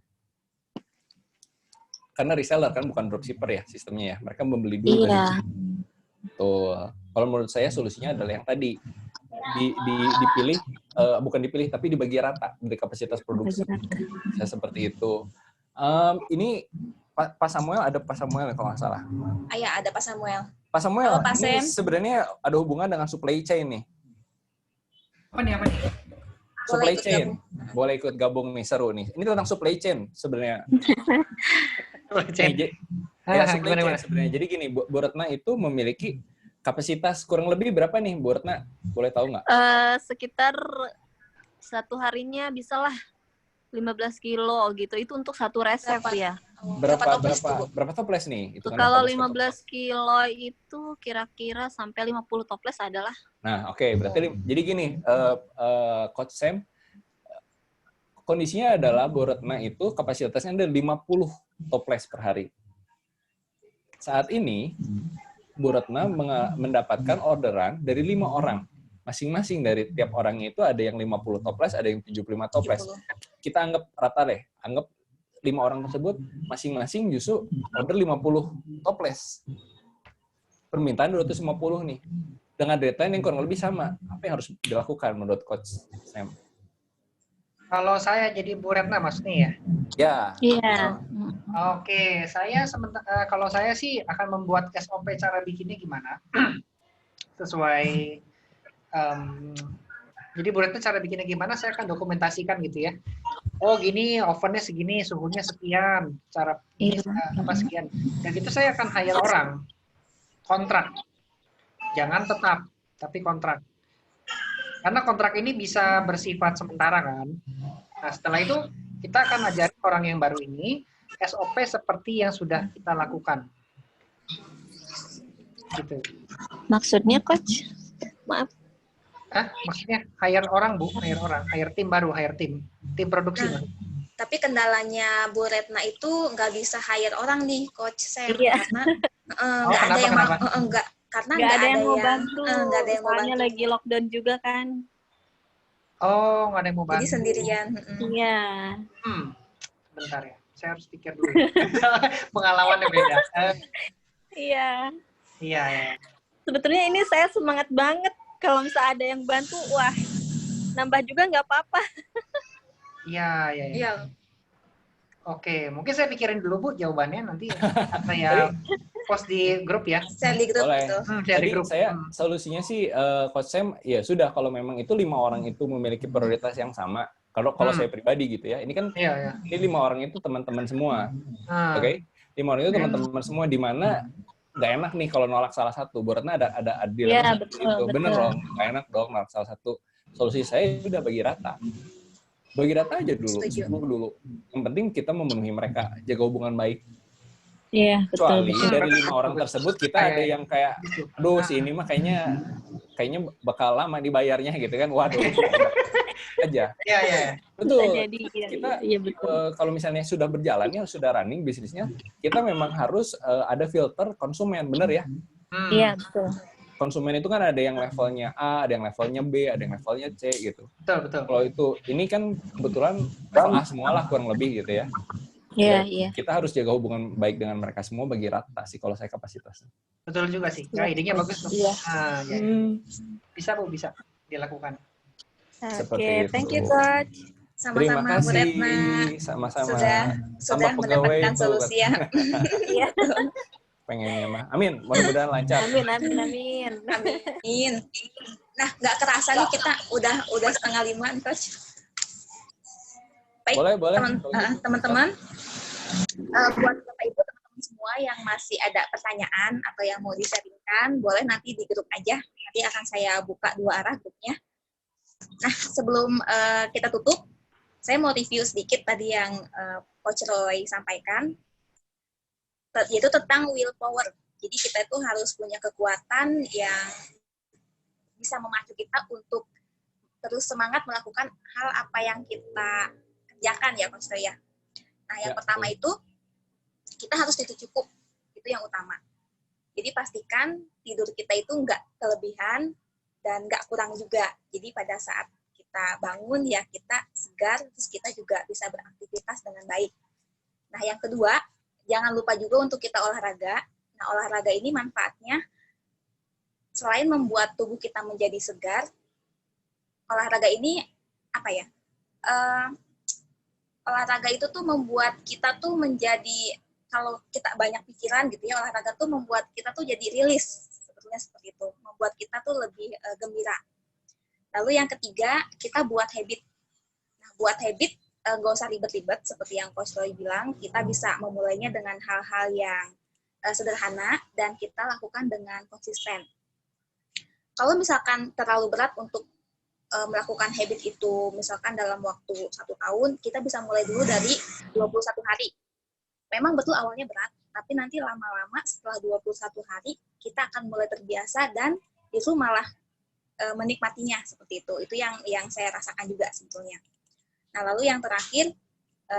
Karena reseller kan bukan dropshipper ya sistemnya ya. Mereka membeli dulu dari Tuh. Kalau menurut saya solusinya adalah yang tadi. Dipilih bukan dipilih tapi dibagi rata dari kapasitas produksi. Saya seperti itu. Ini Pak Samuel, ada Pak Samuel kalau nggak salah. Iya, ada Pak Samuel. Pak Samuel, Halo, Pak ini Sam. sebenarnya ada hubungan dengan supply chain nih. Apa nih? Supply ikut chain. gabung. Boleh ikut gabung nih, seru nih. Ini tentang supply chain sebenarnya. Ya, supply chain sebenarnya. Jadi gini, Bu Retna itu memiliki kapasitas kurang lebih berapa nih, Bu Retna? Boleh tahu nggak? Sekitar satu harinya bisalah 15 kilo gitu. Itu untuk satu resep ya. Berapa toples nih? Itu kan Kalau toples 15 kilo itu kira-kira sampai 50 toples adalah. Nah, oke. Berarti jadi gini, Coach Sam, kondisinya adalah Bu Retna itu kapasitasnya ada 50 toples per hari. Saat ini, Bu Retna mendapatkan orderan dari 5 orang. Masing-masing dari tiap orangnya itu ada yang 50 toples, ada yang 75 toples. Kita anggap rata deh. Anggap 5 orang tersebut masing-masing justru order 50 toples. Permintaan 250 nih. Dengan deadline yang kurang lebih sama. Apa yang harus dilakukan menurut Coach Sam? Kalau saya jadi Bu Retna maksudnya ya? Ya. Iya. Oke, kalau saya sih akan membuat SOP cara bikinnya gimana? Sesuai jadi Bu Retna cara bikinnya gimana, saya akan dokumentasikan gitu ya. Oh gini, ovennya segini, suhunya sekian, cara sekian. Dan itu saya akan hire orang, kontrak. Jangan tetap, tapi kontrak. Karena kontrak ini bisa bersifat sementara kan. Nah setelah itu kita akan ajarin orang yang baru ini SOP seperti yang sudah kita lakukan. Gitu. Maksudnya Coach? Maaf. Maksudnya hire orang Bu, hire tim baru, tim produksi. Nah, tapi kendalanya Bu Retna itu nggak bisa hire orang nih, Coach Sam, Iya. karena nggak ada yang mau, nggak ada yang mau bantu. nggak ada yang mau Soalnya bantu. lagi lockdown juga kan. Oh, nggak ada yang mau bantu. Jadi sendirian. Iya. Bentar ya, saya harus pikir dulu. Pengalamannya beda. Iya. Iya. Sebetulnya ini saya semangat banget. Kalau misalnya ada yang bantu, wah, nambah juga nggak apa-apa. Iya. Oke, mungkin saya pikirin dulu Bu jawabannya, nanti saya post di grup ya. Share di grup Boleh. gitu. Jadi saya solusinya sih Coach Sam, ya sudah kalau memang itu 5 orang itu memiliki prioritas yang sama. Kalau saya pribadi gitu ya, ini kan ini 5 orang itu teman-teman semua, oke? 5 orang itu teman-teman semua, di mana nggak enak nih kalau nolak salah satu. Bu Retna ada adil betul. Bener dong, nggak enak dong nolak salah satu. Solusi saya udah bagi rata aja dulu, 10 dulu. Yang penting kita memenuhi mereka, jaga hubungan baik. Iya, betul. Kecuali dari 5 orang tersebut kita ada yang kayak, aduh si ini mah kayaknya bakal lama dibayarnya gitu kan, waduh. Aja. Iya. Betul. Jadi, kita betul. kalau misalnya sudah berjalannya, sudah running bisnisnya, kita memang harus ada filter konsumen, bener ya? Iya, betul. Konsumen itu kan ada yang levelnya A, ada yang levelnya B, ada yang levelnya C gitu. Betul. Kalau ini kan kebetulan level A semua lah kurang lebih gitu ya. Iya. Kita harus jaga hubungan baik dengan mereka semua bagi rata sih kalau saya kapasitasnya. Betul juga sih. Nah, idenya bagus tuh. Iya. Bisa Bu, bisa dilakukan. Oke, thank you Coach. Terima Sama-sama Bu kasih. Retna. Sama-sama. Sudah pegawai mendapatkan itu, solusi ya. Iya. Pengennya mah. Amin. Mudah-mudahan lancar. Amin. Nah, nggak kerasa nih kita udah 4:30 Coach. Baik, Boleh. teman-teman, buat Bapak Ibu, teman-teman semua yang masih ada pertanyaan atau yang mau di-sharingkan, boleh nanti di grup aja. Nanti akan saya buka 2 arah grupnya. Nah, sebelum kita tutup, saya mau review sedikit tadi yang Coach Roy sampaikan, yaitu tentang willpower. Jadi kita itu harus punya kekuatan yang bisa memacu kita untuk terus semangat melakukan hal apa yang kita kerjakan ya Coach Roy ya. Nah yang pertama itu kita harus tidur cukup, itu yang utama. Jadi pastikan tidur kita itu nggak kelebihan dan nggak kurang juga. Jadi pada saat kita bangun ya kita segar, terus kita juga bisa beraktivitas dengan baik. Nah yang kedua, jangan lupa juga untuk kita olahraga. Nah olahraga ini manfaatnya selain membuat tubuh kita menjadi segar, olahraga ini apa ya? Olahraga itu tuh membuat kita tuh menjadi, kalau kita banyak pikiran gitu ya, olahraga tuh membuat kita tuh jadi rilis, sebetulnya seperti itu, membuat kita tuh lebih gembira. Lalu yang ketiga, kita buat habit. Nah, buat habit nggak usah ribet-ribet seperti yang Coach Roy bilang, kita bisa memulainya dengan hal-hal yang sederhana dan kita lakukan dengan konsisten. Kalau misalkan terlalu berat untuk melakukan habit itu, misalkan dalam waktu 1 tahun, kita bisa mulai dulu dari 21 hari. Memang betul awalnya berat, tapi nanti lama-lama setelah 21 hari, kita akan mulai terbiasa dan itu malah menikmatinya seperti itu. Itu yang saya rasakan juga sebetulnya. Nah, lalu yang terakhir,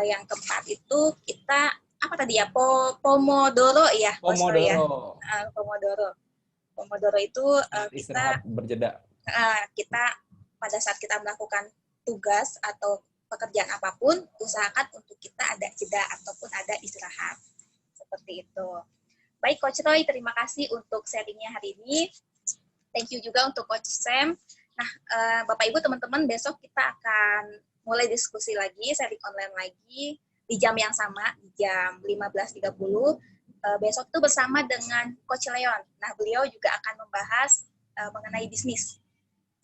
yang keempat itu kita, apa tadi ya, Pomodoro ya? Pomodoro. Ya? Pomodoro itu istirahat berjeda. Kita pada saat kita melakukan tugas atau pekerjaan apapun, usahakan untuk kita ada jeda ataupun ada istirahat. Seperti itu. Baik, Coach Roy, terima kasih untuk sharingnya hari ini. Thank you juga untuk Coach Sam. Nah, Bapak Ibu, teman-teman, besok kita akan mulai diskusi lagi, sharing online lagi, di jam yang sama, di jam 15.30. Besok itu bersama dengan Coach Leon. Nah, beliau juga akan membahas mengenai bisnis.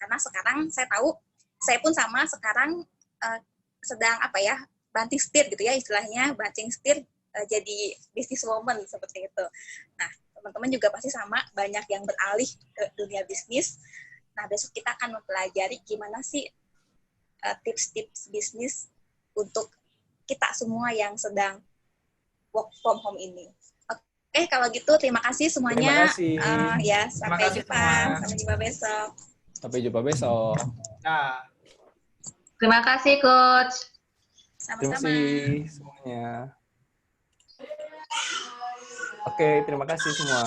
Karena sekarang saya tahu, saya pun sama sekarang sedang banting setir gitu ya istilahnya, banting setir jadi business woman seperti itu. Nah, teman-teman juga pasti sama, banyak yang beralih ke dunia bisnis. Nah, besok kita akan mempelajari gimana sih tips-tips bisnis untuk kita semua yang sedang work from home ini. Oke, kalau gitu terima kasih semuanya. Terima kasih. Sampai jumpa. Sampai jumpa besok. Sampai jumpa besok. Nah. Terima kasih, Coach. Terima Sama-sama. kasih semuanya. Oke, terima kasih semua.